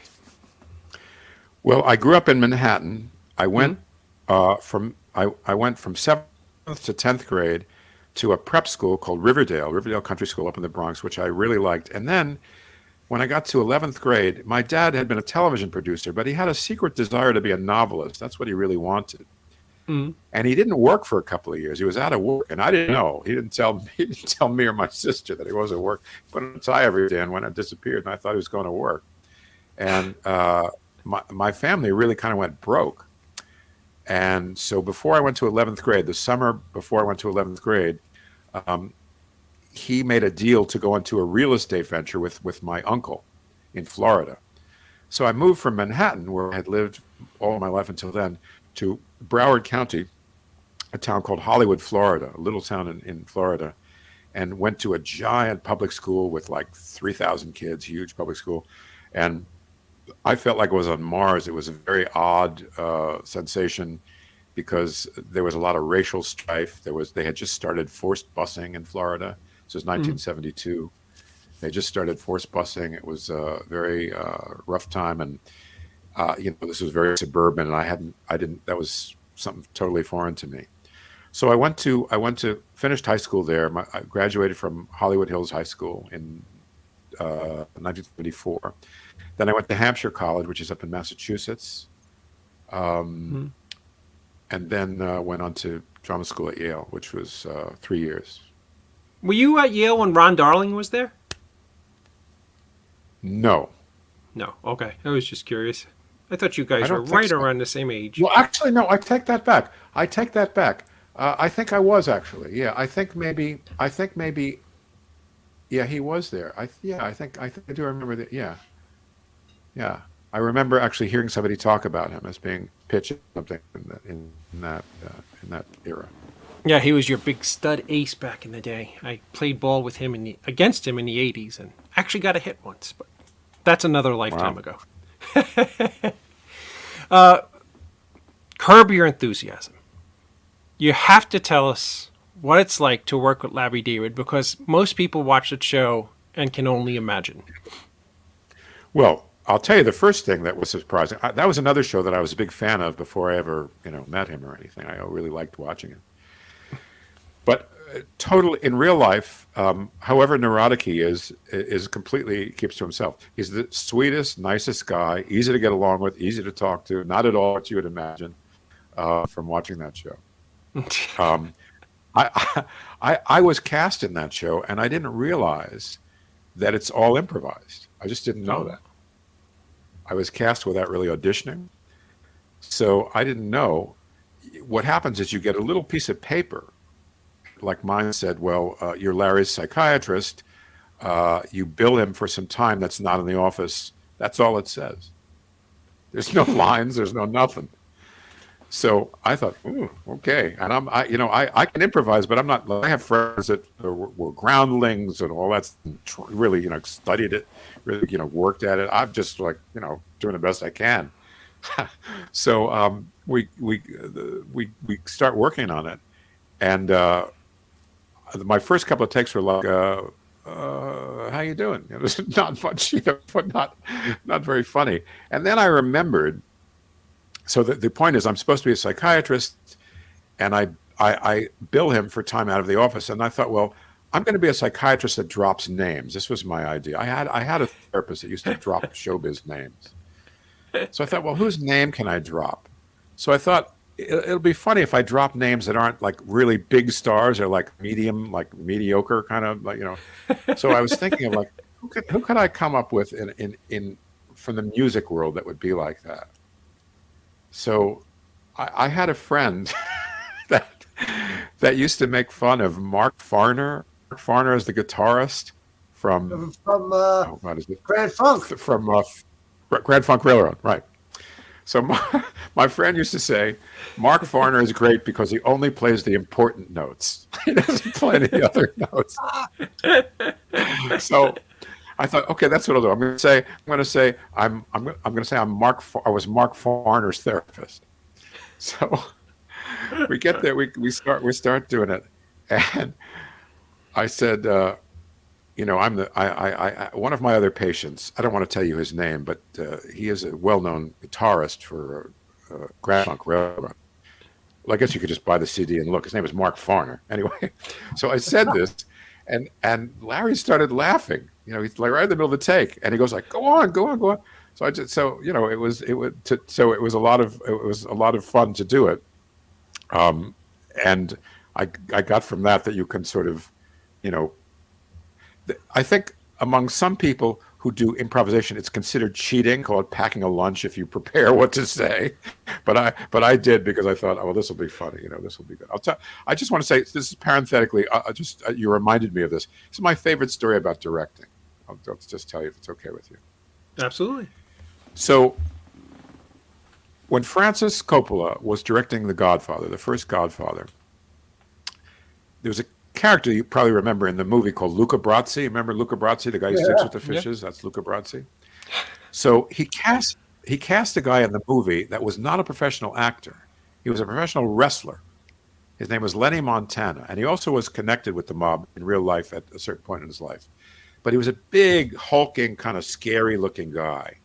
Well, I grew up in Manhattan. I went from 7th to 10th grade to a prep school called Riverdale Country School up in the Bronx, which I really liked. And then when I got to 11th grade, my dad had been a television producer, but he had a secret desire to be a novelist. That's what he really wanted. And he didn't work for a couple of years. He was out of work, and I didn't know. He didn't tell me. He didn't tell me or my sister that he wasn't at work. He put on a tie every day, and when it disappeared, and I thought he was going to work. And my family really kind of went broke. And so before I went to 11th grade, the summer before I went to 11th grade, he made a deal to go into a real estate venture with my uncle in Florida. So I moved from Manhattan, where I had lived all my life until then, to Broward County, a town called Hollywood, Florida, a little town in Florida, and went to a giant public school with like 3,000 kids, huge public school. And I felt like I was on Mars. It was a very odd sensation because there was a lot of racial strife. They had just started forced busing in Florida. This was 1972. They just started forced busing. It was a very rough time, and this was very suburban, and that was something totally foreign to me. So I went to finished high school there. I graduated from Hollywood Hills High School in 1974. Then I went to Hampshire College, which is up in Massachusetts, and then went on to drama school at Yale, which was 3 years. Were you at Yale when Ron Darling was there? No. No. Okay. I was just curious. I thought you guys were right around the same age. Well, actually, no. I take that back. I think I was actually. Yeah. I think maybe. Yeah, he was there. I think I do remember that. Yeah. Yeah. I remember actually hearing somebody talk about him as being pitched something in that era. Yeah, he was your big stud ace back in the day. I played ball with him against him in the 80s and actually got a hit once, but that's another lifetime ago. Curb Your Enthusiasm. You have to tell us what it's like to work with Larry David, because most people watch the show and can only imagine. Well, I'll tell you the first thing that was surprising. That was another show that I was a big fan of before I ever, met him or anything. I really liked watching it. But totally in real life, however neurotic he is completely keeps to himself. He's the sweetest, nicest guy, easy to get along with, easy to talk to. Not at all what you would imagine from watching that show. I was cast in that show, and I didn't realize that it's all improvised. I just didn't know that. I was cast without really auditioning, so I didn't know. What happens is you get a little piece of paper, like mine said, well, you're Larry's psychiatrist. You bill him for some time that's not in the office. That's all it says. There's no lines. There's no nothing. So I thought, ooh, okay. And I can improvise, but I'm not. I have friends that were groundlings and all that. Really, studied it. Really, worked at it. I'm just like, doing the best I can. So we start working on it, and my first couple of takes were like, how you doing? It was not much, but not very funny. And then I remembered, so the point is I'm supposed to be a psychiatrist, and I bill him for time out of the office. And I thought, well, I'm going to be a psychiatrist that drops names. This was my idea. I had a therapist that used to drop showbiz names. So I thought, well, whose name can I drop? So I thought, it'll be funny if I drop names that aren't like really big stars or like medium, like mediocre kind of, like, So I was thinking of like, who could I come up with in from the music world that would be like that? So I had a friend that used to make fun of Mark Farner. Mark Farner is the guitarist from Grand Funk. From Grand Funk Railroad, right. So my friend used to say, Mark Farner is great because he only plays the important notes. He doesn't play any other notes. So I thought, okay, that's what I'll do. I was Mark Farner's therapist. So we get there, we start doing it, and I said, I'm one of my other patients. I don't want to tell you his name, but he is a well-known guitarist for Grand Funk Railroad. Well, I guess you could just buy the CD and look. His name is Mark Farner. Anyway, so I said this, and Larry started laughing. He's like right in the middle of the take, and he goes like, "Go on." So it was a lot of fun to do it. And I got from that you can sort of, you know, I think among some people who do improvisation, it's considered cheating, called packing a lunch if you prepare what to say. But I did because I thought, oh, well, this will be funny. You know, this will be good. I just want to say, this is parenthetically, you reminded me of this. This is my favorite story about directing. I'll just tell you if it's okay with you. Absolutely. So when Francis Coppola was directing The Godfather, the first Godfather, there was a character you probably remember in the movie called Luca Brasi. Remember Luca Brasi, the guy who sticks with the fishes? Yeah. That's Luca Brasi. So he cast a guy in the movie that was not a professional actor. He was a professional wrestler. His name was Lenny Montana, and he also was connected with the mob in real life at a certain point in his life. But he was a big, hulking, kind of scary-looking guy.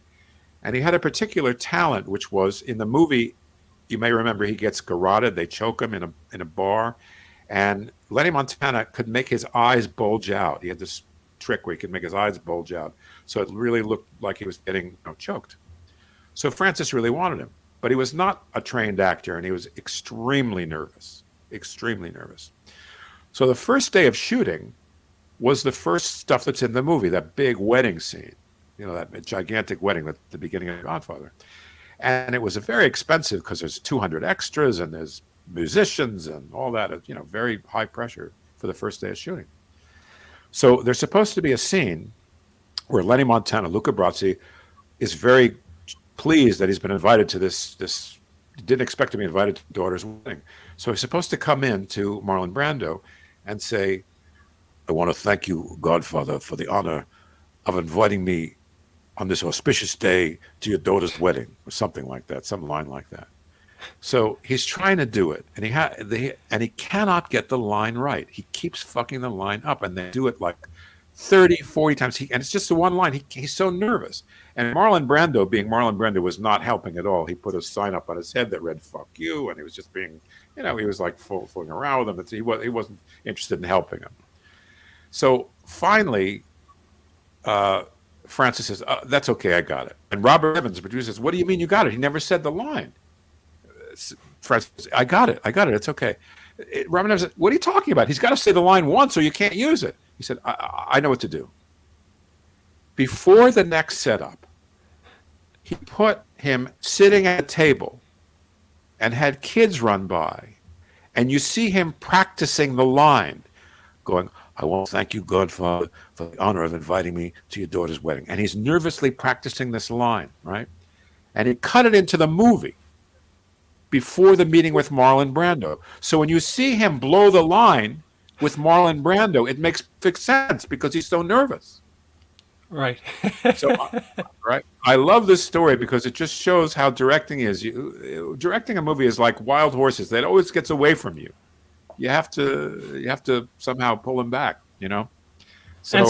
And he had a particular talent, which was in the movie, you may remember he gets garroted. They choke him in a bar. And Lenny Montana could make his eyes bulge out. He had this trick where he could make his eyes bulge out. So it really looked like he was getting choked. So Francis really wanted him. But he was not a trained actor, and he was extremely nervous. Extremely nervous. So the first day of shooting was the first stuff that's in the movie, that big wedding scene. You know, that gigantic wedding at the beginning of Godfather. And it was very expensive because there's 200 extras and there's musicians and all that, very high pressure for the first day of shooting. So there's supposed to be a scene where Lenny Montana, Luca Brasi, is very pleased that he's been invited to this didn't expect to be invited to daughter's wedding. So he's supposed to come in to Marlon Brando and say, I want to thank you, Godfather, for the honor of inviting me on this auspicious day to your daughter's wedding, or something like that, some line like that. So he's trying to do it, and he cannot get the line right. He keeps fucking the line up, and they do it like 30, 40 times. And it's just the one line. He's so nervous. And Marlon Brando, being Marlon Brando, was not helping at all. He put a sign up on his head that read, fuck you, and he was just being, he was like fooling around with him. He wasn't interested in helping him. So finally, Francis says, that's okay, I got it. And Robert Evans, the producer, says, what do you mean you got it? He never said the line. Francis says, I got it, it's okay. Robert Evans said, what are you talking about? He's got to say the line once or you can't use it. He said, I know what to do. Before the next setup, he put him sitting at a table and had kids run by. And you see him practicing the line, going, I want to thank you, Godfather, for the honor of inviting me to your daughter's wedding. And he's nervously practicing this line, right? And he cut it into the movie before the meeting with Marlon Brando. So when you see him blow the line with Marlon Brando, it makes perfect sense because he's so nervous. Right. So, right. I love this story because it just shows how directing is. Directing a movie is like wild horses. That always gets away from you. You have to somehow pull them back, So, and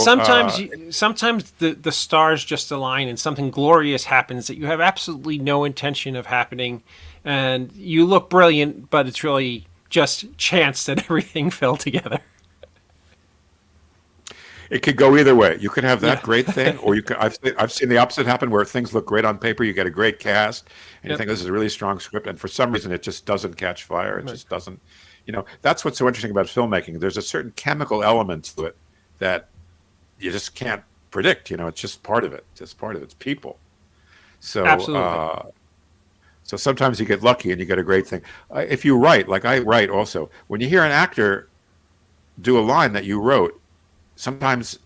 sometimes the stars just align and something glorious happens that you have absolutely no intention of happening, and you look brilliant, but it's really just chance that everything fell together. It could go either way. You could have that great thing, or you could. I've seen the opposite happen, where things look great on paper. You get a great cast, and you think this is a really strong script, and for some reason it just doesn't catch fire. It just doesn't. That's what's so interesting about filmmaking. There's a certain chemical element to it that you just can't predict. It's just part of it. It's people. So, absolutely. So sometimes you get lucky and you get a great thing. If you write, like I write also, when you hear an actor do a line that you wrote, sometimes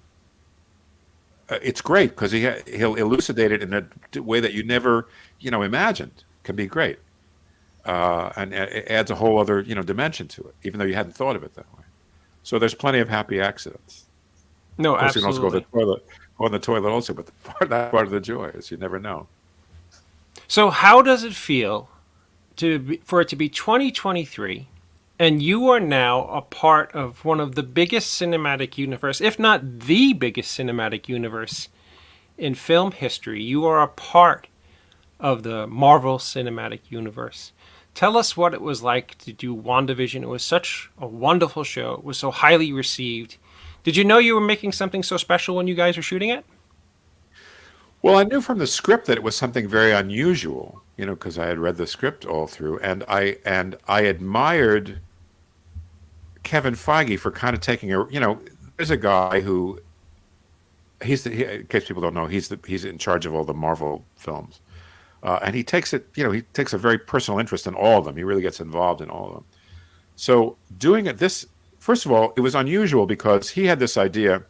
it's great because he'll elucidate it in a way that you never, imagined. Can be great. And it adds a whole other, dimension to it, even though you hadn't thought of it that way. So there's plenty of happy accidents. No, of course, absolutely. You can also go on the toilet also, but that part of the joy is you never know. So how does it feel for it to be 2023, and you are now a part of one of the biggest cinematic universe, if not the biggest cinematic universe in film history? You are a part of the Marvel Cinematic Universe. Tell us what it was like to do WandaVision. It was such a wonderful show. It was so highly received. Did you know you were making something so special when you guys were shooting it? Well, I knew from the script that it was something very unusual, because I had read the script all through, and I admired Kevin Feige for kind of taking there's a guy who in case people don't know, he's in charge of all the Marvel films, and he takes a very personal interest in all of them. He really gets involved in all of them. So doing this, first of all, it was unusual because he had this idea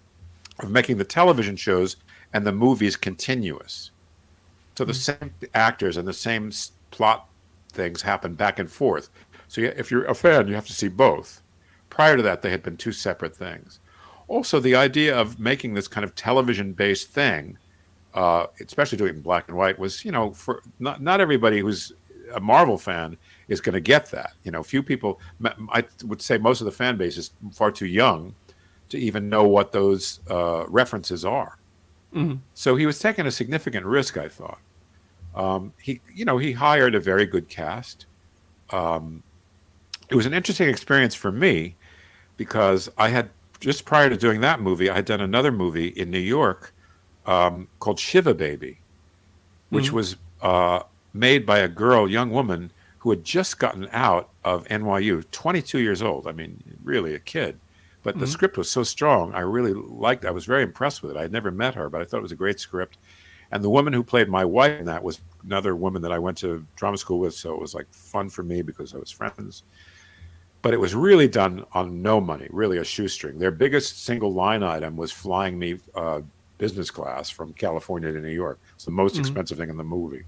of making the television shows and the movies continuous. So the same actors and the same plot things happen back and forth. So if you're a fan, you have to see both. Prior to that, they had been two separate things. Also, the idea of making this kind of television-based thing, especially doing it in black and white, was, for not everybody who's a Marvel fan is going to get that. Few people, I would say most of the fan base is far too young to even know what those references are. Mm-hmm. So he was taking a significant risk, I thought. He hired a very good cast. It was an interesting experience for me because I had, just prior to doing that movie, I had done another movie in New York called Shiva Baby, which was made by a young woman who had just gotten out of NYU, 22 years old. I mean, really a kid. But the script was so strong, I was very impressed with it. I had never met her, but I thought it was a great script. And the woman who played my wife in that was another woman that I went to drama school with, so it was like fun for me because I was friends. But it was really done on no money, really a shoestring. Their biggest single line item was flying me business class from California to New York. It's the most expensive thing in the movie.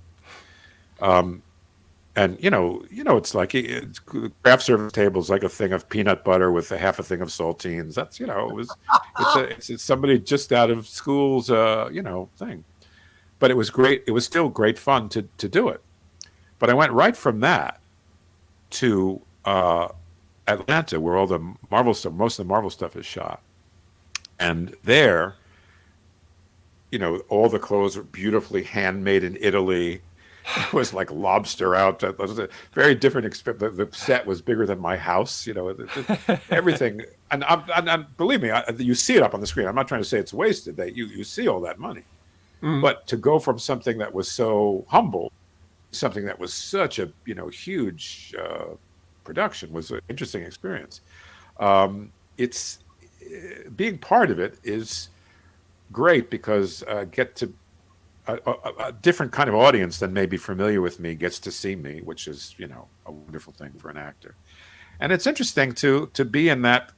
And it's like craft service tables like a thing of peanut butter with a half a thing of saltines. That's it's somebody just out of school's thing. But it was great. It was still great fun to do it. But I went right from that to Atlanta, where all the Marvel stuff, most of the Marvel stuff is shot. And there, all the clothes were beautifully handmade in Italy. It was like lobster out. It was a very different experience. The set was bigger than my house. Everything. And believe me, you see it up on the screen. I'm not trying to say it's wasted. That you see all that money. But to go from something that was so humble, something that was such a huge production was an interesting experience. It's being part of it is great because get to a different kind of audience than may be familiar with me gets to see me, which is a wonderful thing for an actor. And it's interesting to be in that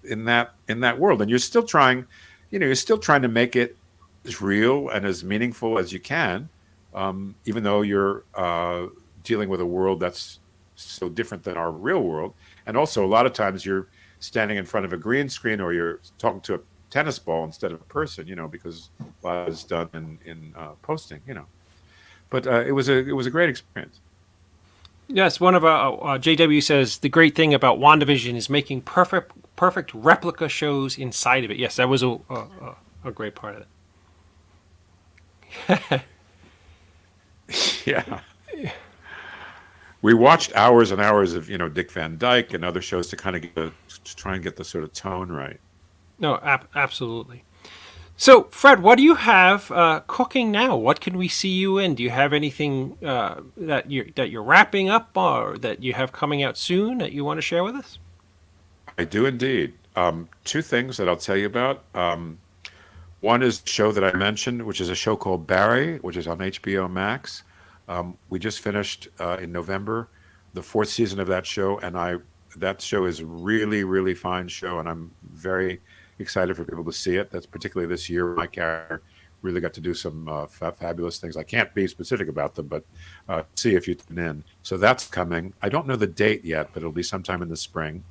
world, and you're still trying to make it as real and as meaningful as you can, even though you're dealing with a world that's so different than our real world. And also a lot of times you're standing in front of a green screen or you're talking to a tennis ball instead of a person, because a lot is done in posting, But it was a great experience. Yes, one of our JW says the great thing about WandaVision is making perfect replica shows inside of it. Yes, that was a great part of it. Yeah. We watched hours and hours of Dick Van Dyke and other shows to kind of try and get the sort of tone right. No, absolutely. So, Fred, what do you have cooking now? What can we see you in? Do you have anything that you're wrapping up or that you have coming out soon that you want to share with us? I do indeed. Two things that I'll tell you about. One is the show that I mentioned, which is a show called Barry, which is on HBO Max. We just finished in November the fourth season of that show, and that show is a really, really fine show, and I'm very excited for people to see it. That's particularly this year. My character really got to do some fabulous things. I can't be specific about them, but see if you tune in. So that's coming. I don't know the date yet, but it'll be sometime in the spring.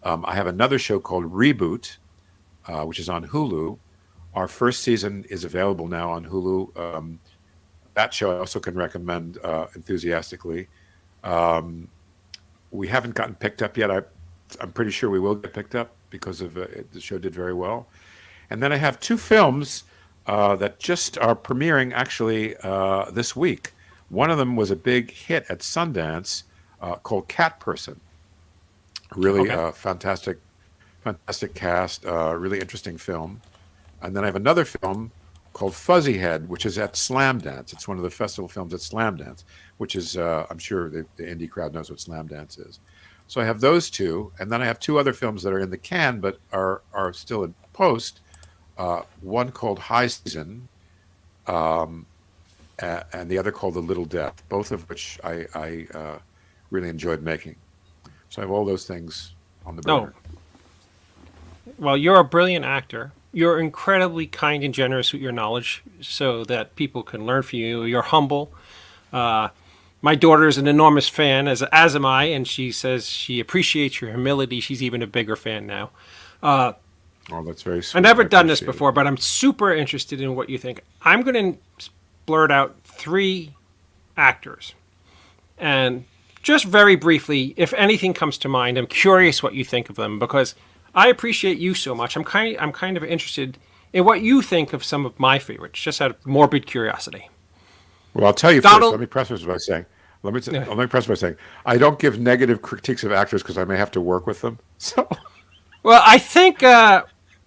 I have another show called Reboot, which is on Hulu. Our first season is available now on Hulu. That show I also can recommend enthusiastically. We haven't gotten picked up yet. I'm pretty sure we will get picked up because of the show did very well. And then I have two films that just are premiering actually this week. One of them was a big hit at Sundance called Cat Person. Really fantastic cast, really interesting film. And then I have another film called Fuzzyhead, which is at Slam Dance. It's one of the festival films at Slam Dance, which is, I'm sure the indie crowd knows what Slam Dance is. So I have those two, and then I have two other films that are in the can but are still in post. One called High Season, and the other called The Little Death, both of which I really enjoyed making. So I have all those things on the burner. Well, you're a brilliant actor. You're incredibly kind and generous with your knowledge so that people can learn from you. You're humble. My daughter is an enormous fan, as am I, and she says she appreciates your humility. She's even a bigger fan now. Oh, that's very sweet. I've never done this appreciate it. before, but I'm super interested in what you think. I'm going to blurt out 3 actors. And just very briefly, if anything comes to mind, I'm curious what you think of them because I appreciate you so much. I'm kind of interested in what you think of some of my favorites, just out of morbid curiosity. Well, I'll tell you Donald- first. Let me preface by saying, I don't give negative critiques of actors because I may have to work with them. So, Well, I think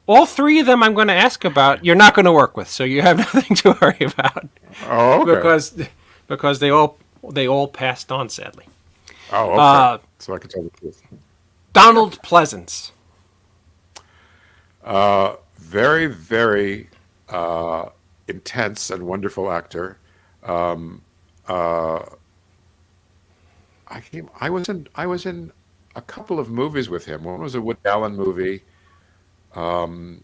all 3 of them I'm going to ask about, you're not going to work with, so you have nothing to worry about. oh, okay. Because they all passed on, sadly. Oh, okay. So I can tell the truth. Donald Pleasance. Very, very intense and wonderful actor. I was in a couple of movies with him. One was a Woody Allen movie. God,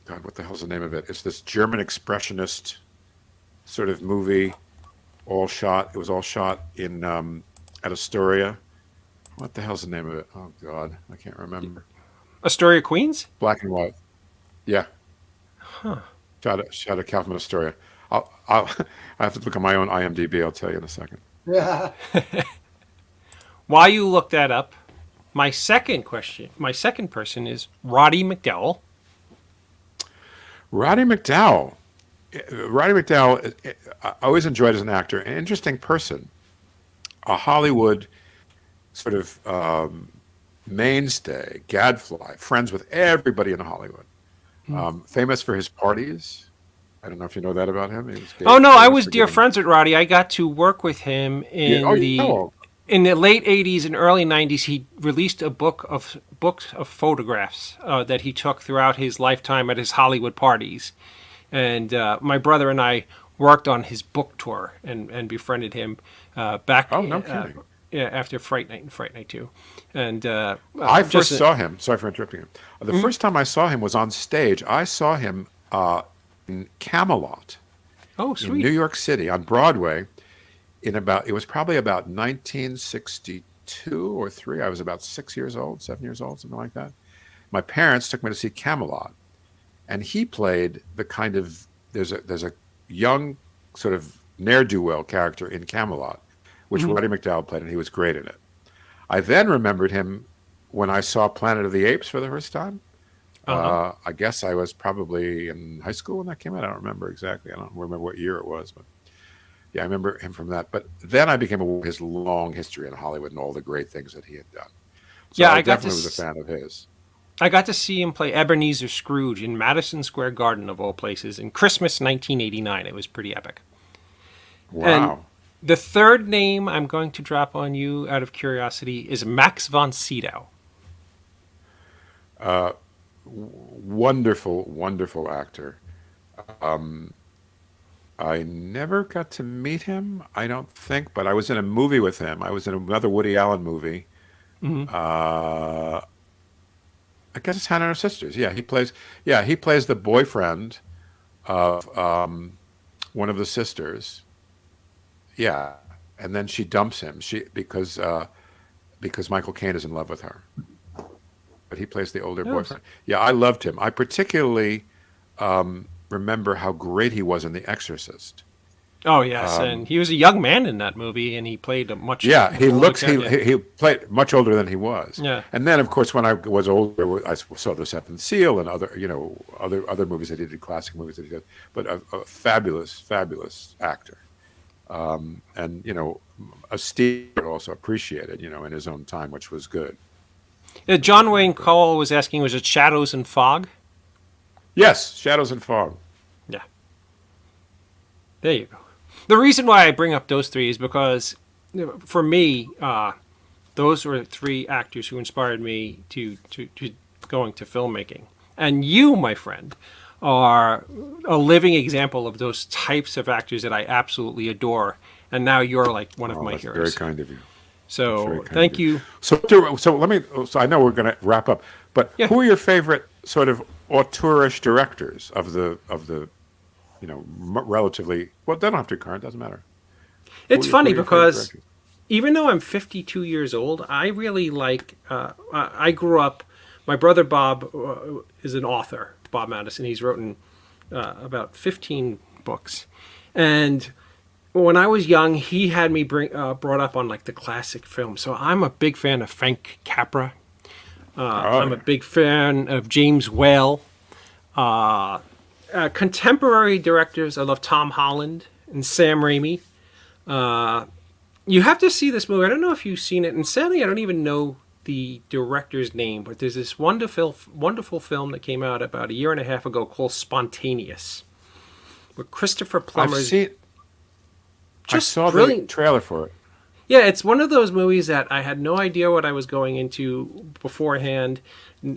what the hell's the name of it? It's this German expressionist sort of movie. It was all shot in at Astoria. What the hell's the name of it? Oh God, I can't remember. Astoria, Queens? Black and white. Yeah. Huh. Shot at Kaufman Astoria. I have to look at my own IMDb. I'll tell you in a second. Yeah. While you look that up, my second person is Roddy McDowall. Roddy McDowall. I always enjoyed as an actor. An interesting person. A Hollywood sort of mainstay, gadfly, friends with everybody in Hollywood. Famous for his parties. I don't know if you know that about him. He was Oh no, I was for dear giving- friends with Roddy. I got to work with him in in the late '80s and early '90s. He released a book of photographs that he took throughout his lifetime at his Hollywood parties, and my brother and I worked on his book tour and befriended him back. Oh, no kidding. Yeah, after Fright Night and Fright Night 2. And I first saw him. Sorry for interrupting him. The first time I saw him was on stage. I saw him in Camelot. Oh, In sweet. New York City on Broadway. It was probably about 1962 or 3. I was about 7 years old, something like that. My parents took me to see Camelot, and he played the kind of there's a young sort of ne'er-do-well character in Camelot, which Roddy McDowall played, and he was great in it. I then remembered him when I saw Planet of the Apes for the first time. I guess I was probably in high school when that came out. I don't remember exactly. I don't remember what year it was, but yeah, I remember him from that. But then I became aware of his long history in Hollywood and all the great things that he had done. So Yeah, I I got to definitely was a fan of his. I got to see him play Ebenezer Scrooge in Madison Square Garden, of all places, in Christmas 1989. It was pretty epic. Wow. The third name I'm going to drop on you out of curiosity is Max von Sydow. Wonderful, wonderful actor. I never got to meet him, I don't think, but I was in a movie with him. I was in another Woody Allen movie. I guess it's Hannah and Her Sisters. Yeah, he plays the boyfriend of one of the sisters. Yeah, and then she dumps him. Because Michael Caine is in love with her. But he plays the older boyfriend. Yeah, I loved him. I particularly remember how great he was in The Exorcist. Oh, yes, and he was a young man in that movie, and he played a much... Yeah, he older looks. character. He played much older than he was. Yeah. And then, of course, when I was older, I saw The Seventh Seal and other movies that he did, classic movies that he did. But a fabulous, fabulous actor, and esteemed, but also appreciated, in his own time, which was good. John Wayne Cole was asking, was it Shadows and Fog? Yes, Shadows and Fog. Yeah. There you go. The reason why I bring up those three is because, for me, those were three actors who inspired me to going to filmmaking. And you, my friend, are a living example of those types of actors that I absolutely adore. And now you're like one of my That's heroes. very kind of you. So thank you. So let me. So I know we're going to wrap up, but Yeah. who are your favorite sort of auteurish directors of the relatively, well, they don't have to be current, doesn't matter. It's Who are funny your favorite because directors? even though I'm 52 years old, I really like. I grew up. My brother Bob is an author. Bob Madison. He's written about 15 books, and when I was young, he had me brought up on like the classic films. So I'm a big fan of Frank Capra. I'm a big fan of James Whale. Contemporary directors, I love Tom Holland and Sam Raimi. You have to see this movie. I don't know if you've seen it, and sadly, I don't even know the director's name. But there's this wonderful film that came out about a year and a half ago called Spontaneous, with Christopher Plummer's. I saw the brilliant trailer for it. Yeah, it's one of those movies that I had no idea what I was going into beforehand.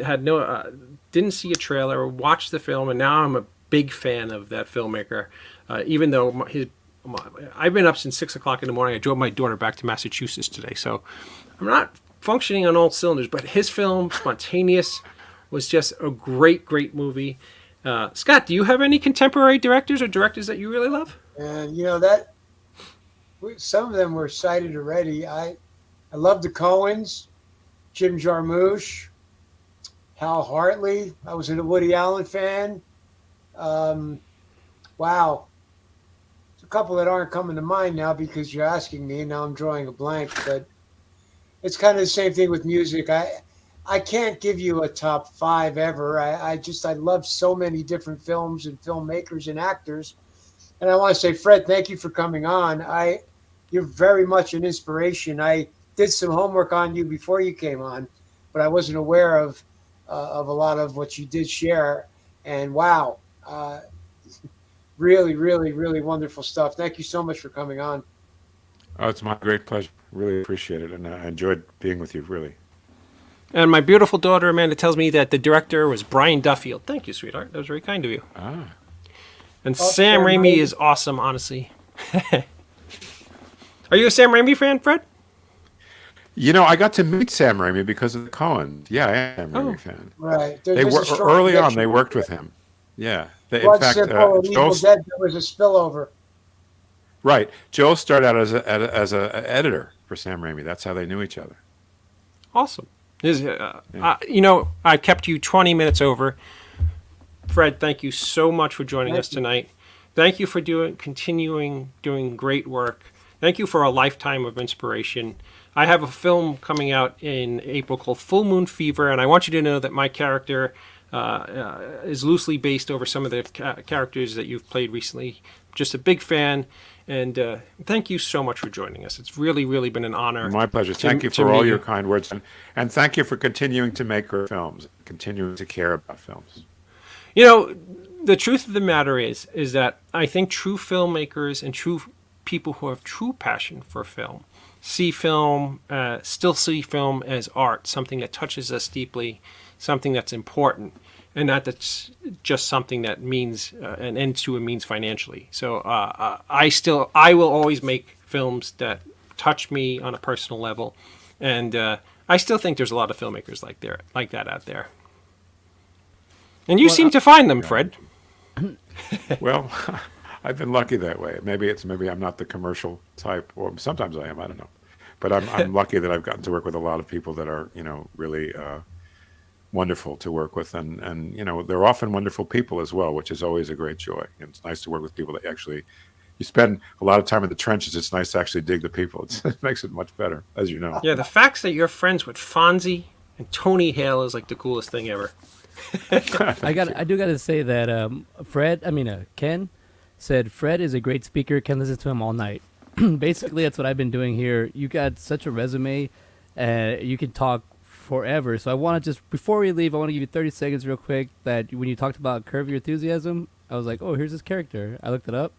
Had no, didn't see a trailer, watched the film, and now I'm a big fan of that filmmaker. Even though I've been up since 6 o'clock in the morning. I drove my daughter back to Massachusetts today, so I'm not functioning on all cylinders. But his film, Spontaneous, was just a great movie. Scott, do you have any contemporary directors or directors that you really love? And that some of them were cited already. I love the Coens, Jim Jarmusch, Hal Hartley. I was a Woody Allen fan. Wow. There's a couple that aren't coming to mind now because you're asking me, and now I'm drawing a blank. But it's kind of the same thing with music. I can't give you a top 5 ever. I love so many different films and filmmakers and actors. And I want to say, Fred, thank you for coming on. You're very much an inspiration. I did some homework on you before you came on, but I wasn't aware of a lot of what you did share. And wow, really wonderful stuff. Thank you so much for coming on. Oh, it's my great pleasure. Really appreciate it, and I enjoyed being with you, really. And my beautiful daughter Amanda tells me that the director was Brian Duffield. Thank you, sweetheart. That was very kind of you. And Sam Raimi is awesome, honestly. Are you a Sam Raimi fan, Fred? I got to meet Sam Raimi because of the Coen. Yeah, I am a Raimi fan. Right. They were early on. They worked with him. Yeah. In fact, Evil Dead, there was a spillover. Right. Joe started out as an editor for Sam Raimi. That's how they knew each other. Awesome. I kept you 20 minutes over. Fred, thank you so much for joining us tonight. Thank you for continuing doing great work. Thank you for a lifetime of inspiration. I have a film coming out in April called Full Moon Fever, and I want you to know that my character is loosely based over some of the characters that you've played recently. Just a big fan, and thank you so much for joining us. It's really been an honor. My pleasure. Thank you for all your kind words, and thank you for continuing to make her films, continuing to care about films. The truth of the matter is that I think true filmmakers and true people who have true passion for film still see film as art, something that touches us deeply, something that's important, and not that's just something that means an end to a means financially. So I will always make films that touch me on a personal level, and I still think there's a lot of filmmakers like that out there. And you seem to find them, Fred. Well, I've been lucky that way. Maybe I'm not the commercial type, or sometimes I am. I don't know, but I'm lucky that I've gotten to work with a lot of people that are really wonderful to work with, and they're often wonderful people as well, which is always a great joy. And it's nice to work with people that actually you spend a lot of time in the trenches. It's nice to actually dig the people. It makes it much better, as you know. Yeah, the facts that you're friends with Fonzie and Tony Hale is like the coolest thing ever. I do got to say that Ken said Fred is a great speaker. Can listen to him all night. Basically, that's what I've been doing here. You got such a resume, you can talk forever. So I want to just, before we leave, I want to give you 30 seconds real quick that when you talked about Curb Your Enthusiasm, I was like, oh, here's his character. I looked it up.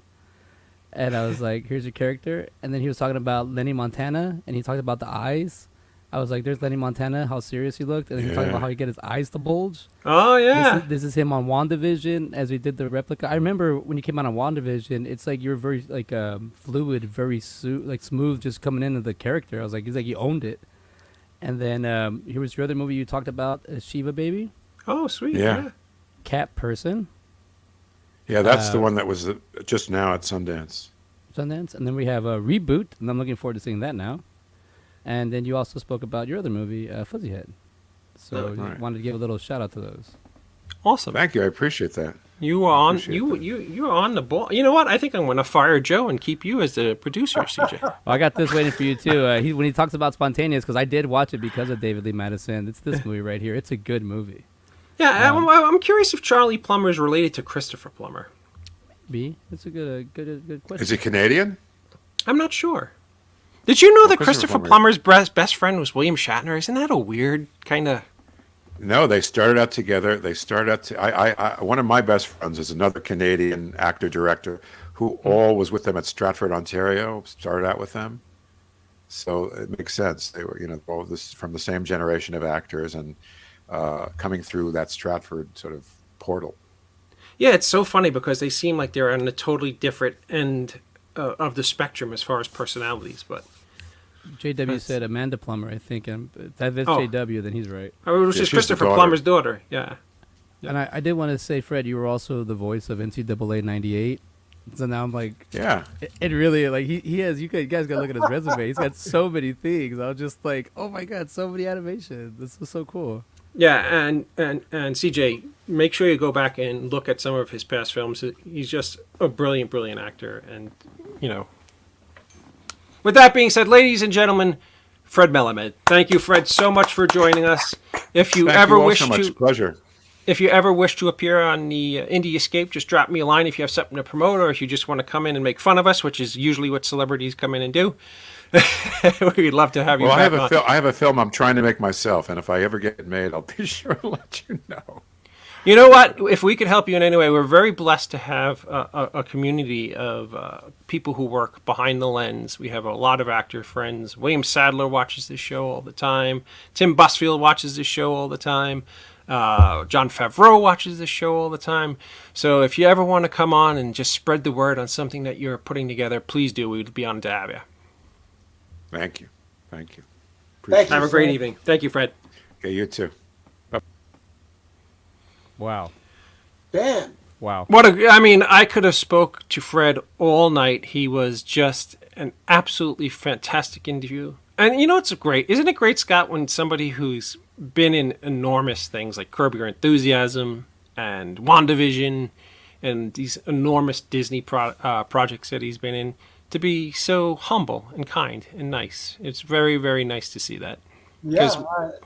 And I was like, here's your character. And then he was talking about Lenny Montana, and he talked about the eyes. I was like, there's Lenny Montana, how serious he looked. And then he talked Yeah. about how he get his eyes to bulge. Oh yeah. This is him on WandaVision as we did the replica. I remember when you came out on WandaVision, it's like you're very like fluid, very like smooth, just coming into the character. I was like, he's like, you owned it. And then here was your other movie you talked about, Shiva Baby, Oh sweet. Yeah. Cat Person, Yeah, that's the one that was just now at Sundance. Sundance. And then we have a Reboot, and I'm looking forward to seeing that now. And then you also spoke about your other movie, Fuzzy Head. So Right. wanted to give a little shout out to those. Awesome. Thank you. I appreciate that. You were on Appreciate you were on the ball. You know what? I think I'm going to fire Joe and keep you as the producer, CJ. Well, I got this waiting for you too. When he talks about Spontaneous, because I did watch it because of David Lee Madison. It's this movie right here. It's a good movie. Yeah, I'm curious if Charlie Plummer is related to Christopher Plummer. B. It's a good question. Is he Canadian? I'm not sure. Did you know that Christopher Christopher Plummer- Plummer's best friend was William Shatner? Isn't that a weird kind of? No, they started out together. They started out. I one of my best friends is another Canadian actor director who all was with them at Stratford, Ontario. Started out with them, so it makes sense. They were, all this from the same generation of actors and coming through that Stratford sort of portal. Yeah, it's so funny because they seem like they're on a totally different end of the spectrum as far as personalities. But JW said Amanda Plummer, I think. And if that's Oh. JW, then he's right. I mean, it was Yeah, just she's the Christopher daughter. Plummer's daughter. Yeah. And I did want to say, Fred, you were also the voice of NCAA '98. So now I'm like, Yeah, it really, like, he has, you guys got to look at his resume. He's got so many things. I was just like, oh my God, so many animations. This was so cool. Yeah, and CJ, make sure you go back and look at some of his past films. He's just a brilliant, brilliant actor. And, with that being said, ladies and gentlemen, Fred Melamed. Thank you, Fred, so much for joining us. If you thank ever you all wish so much. to, Pleasure. if you ever wish to appear on the Indie Escape, just drop me a line if you have something to promote, or if you just want to come in and make fun of us, which is usually what celebrities come in and do. We'd love to have you Well, back on. I have a film I'm trying to make myself, and if I ever get it made, I'll be sure to let you know. You know what? If we could help you in any way, we're very blessed to have a community of people who work behind the lens. We have a lot of actor friends. William Sadler watches this show all the time. Tim Busfield watches this show all the time. John Favreau watches this show all the time. So if you ever want to come on and just spread the word on something that you're putting together, please do. We'd be honored to have you. Thank you. Thank you. Thank you. Have a great Fred. evening. Thank you, Fred. Okay, you too. Wow. Bam. Wow. I could have spoke to Fred all night. He was just an absolutely fantastic interview. And it's great. Isn't it great, Scott, when somebody who's been in enormous things like Curb Your Enthusiasm and WandaVision and these enormous Disney projects that he's been in, to be so humble and kind and nice. It's very, very nice to see that. Yeah. 'Cause-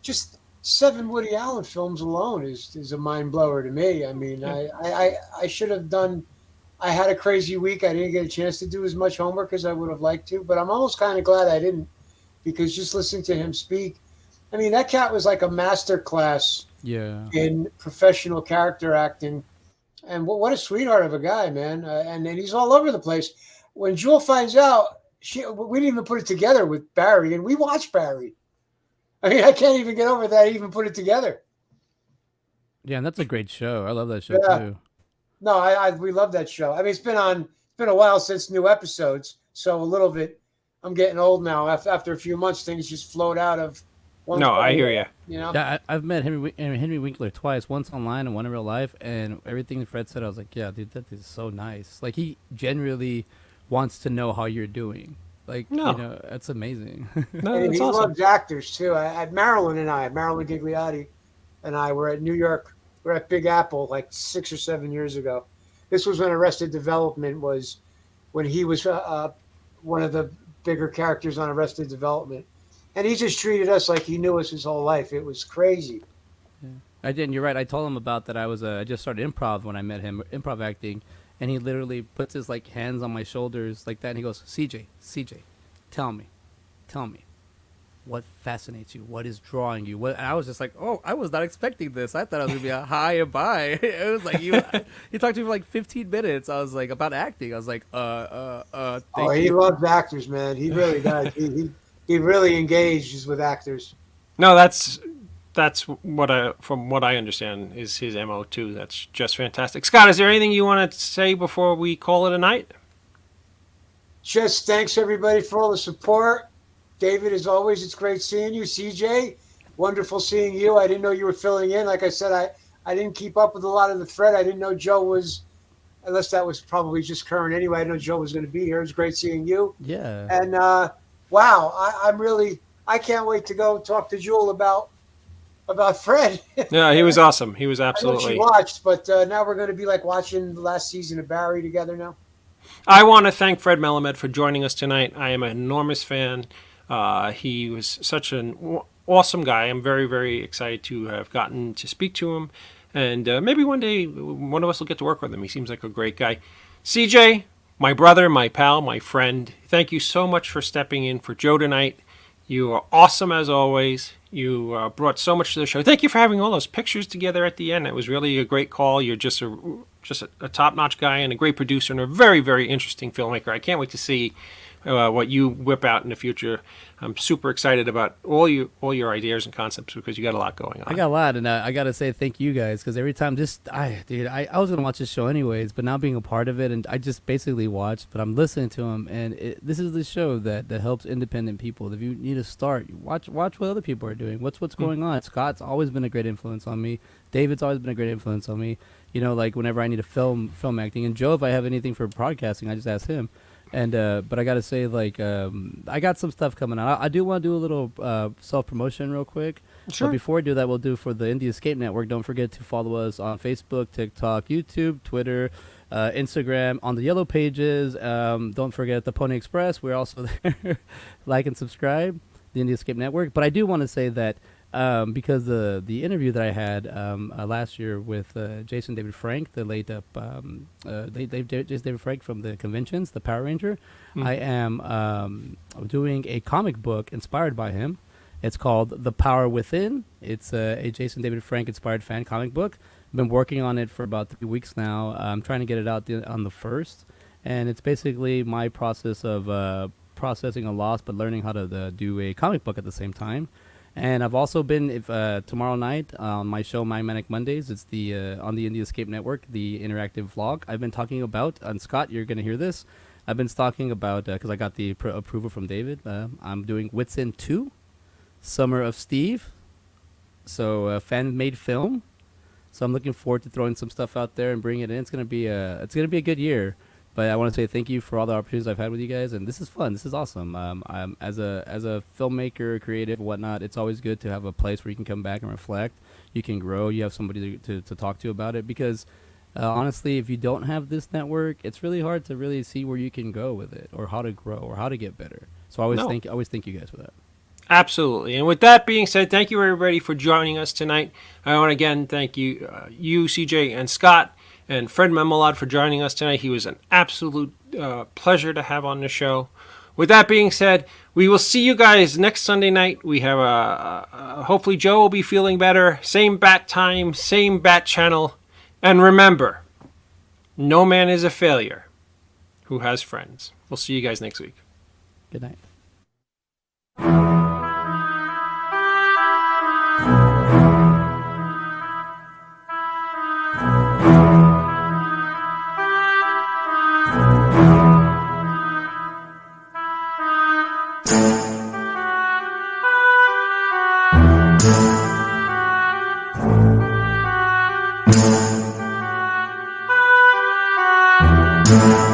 Just 7 Woody Allen films alone is a mind blower to me. I mean, I should have done. I had a crazy week. I didn't get a chance to do as much homework as I would have liked to, but I'm almost kind of glad I didn't, because just listening to him speak, I mean, that cat was like a master class Yeah. in professional character acting. And what a sweetheart of a guy, man. And he's all over the place. When Jewel finds out, we didn't even put it together with Barry, and we watched Barry. I mean, I can't even get over that. I even put it together. Yeah, and that's a great show. I love that show Yeah. too. No, we love that show. I mean, it's been a while since new episodes, so a little bit. I'm getting old now. After a few months, things just float out of. No, I hear you. You know. Yeah, I've met Henry Winkler twice, once online and one in real life, and everything Fred said, I was like, yeah, dude, that is so nice. Like, he genuinely wants to know how you're doing. Like, No. that's amazing. No, And that's he awesome. loves actors too. Marilyn Gigliotti, and I were at New York. We're at Big Apple like 6 or 7 years ago. This was when Arrested Development was, when he was one of the bigger characters on Arrested Development, and he just treated us like he knew us his whole life. It was crazy. I did, and you're right. I told him about that. I just started improv when I met him, improv acting, and he literally puts his like hands on my shoulders like that, and he goes, CJ, tell me. what fascinates you? What is drawing you? And I was just like, oh, I was not expecting this. I thought I was gonna be a high and by. It was like you talked to me for like 15 minutes. I was like about acting. I was like, thank He you. loves actors, man. He really does. He really engages with actors. No, that's from what I understand is his MO too. That's just fantastic. Scott, is there anything you want to say before we call it a night? Just thanks everybody for all the support. David, as always, it's great seeing you. CJ, wonderful seeing you. I didn't know you were filling in. Like I said, I didn't keep up with a lot of the thread. I didn't know Joe was, unless that was probably just current anyway. I didn't know Joe was going to be here. It was great seeing you. Yeah. And wow, I can't wait to go talk to Jewel about Fred. Yeah, he was awesome. He was I know absolutely. she watched, but now we're going to be like watching the last season of Barry together now. I want to thank Fred Melamed for joining us tonight. I am an enormous fan. He was such an awesome guy. I'm very, very excited to have gotten to speak to him. And maybe one day one of us will get to work with him. He seems like a great guy. CJ, my brother, my pal, my friend, thank you so much for stepping in for Joe tonight. You are awesome as always. You brought so much to the show. Thank you for having all those pictures together at the end. It was really a great call. You're just a top-notch guy and a great producer and a very, very interesting filmmaker. I can't wait to see what you whip out in the future. I'm super excited about all your ideas and concepts because you got a lot going on. I got a lot, and I got to say thank you guys because every time I was going to watch this show anyways, but now being a part of it, and I just basically watched, but I'm listening to them, and this is the show that helps independent people. If you need to start, watch what other people are doing. What's going on? Scott's always been a great influence on me. David's always been a great influence on me. You know, like whenever I need to film acting, and Joe, if I have anything for broadcasting, I just ask him. And but I gotta say, like, I got some stuff coming out. I do want to do a little self promotion real quick. Sure. But before we do that, we'll do for the Indie Escape Network. Don't forget to follow us on Facebook, TikTok, YouTube, Twitter, Instagram, on the yellow pages. Don't forget the Pony Express. We're also there. Like and subscribe, the Indie Escape Network. But I do want to say that because the interview that I had last year with Jason David Frank, the late Jason David Frank from the conventions, the Power Ranger, I am doing a comic book inspired by him. It's called The Power Within. It's a Jason David Frank inspired fan comic book. I've been working on it for about 3 weeks now. I'm trying to get it out on the 1st, and it's basically my process of processing a loss but learning how to do a comic book at the same time. And I've also been tomorrow night on my show, My Manic Mondays. It's the on the Indie Escape Network, the interactive vlog. I've been talking about, and Scott, you're going to hear this. I've been talking about, because I got the approval from David, I'm doing Wits In 2, Summer of Steve. So a fan-made film. So I'm looking forward to throwing some stuff out there and bringing it in. It's going to be a good year. But I want to say thank you for all the opportunities I've had with you guys, and this is fun. This is awesome. As a filmmaker, creative, whatnot, it's always good to have a place where you can come back and reflect. You can grow. You have somebody to talk to about it. Because honestly, if you don't have this network, it's really hard to really see where you can go with it, or how to grow, or how to get better. So I always thank you guys for that. Absolutely. And with that being said, thank you everybody for joining us tonight. I want to again thank you, CJ, and Scott, and Fred Melamed for joining us tonight. He was an absolute pleasure to have on the show. With that being said, we will see you guys next Sunday night. We have hopefully Joe will be feeling better. Same bat time, same bat channel. And remember, no man is a failure who has friends. We'll see you guys next week. Good night. Thank you.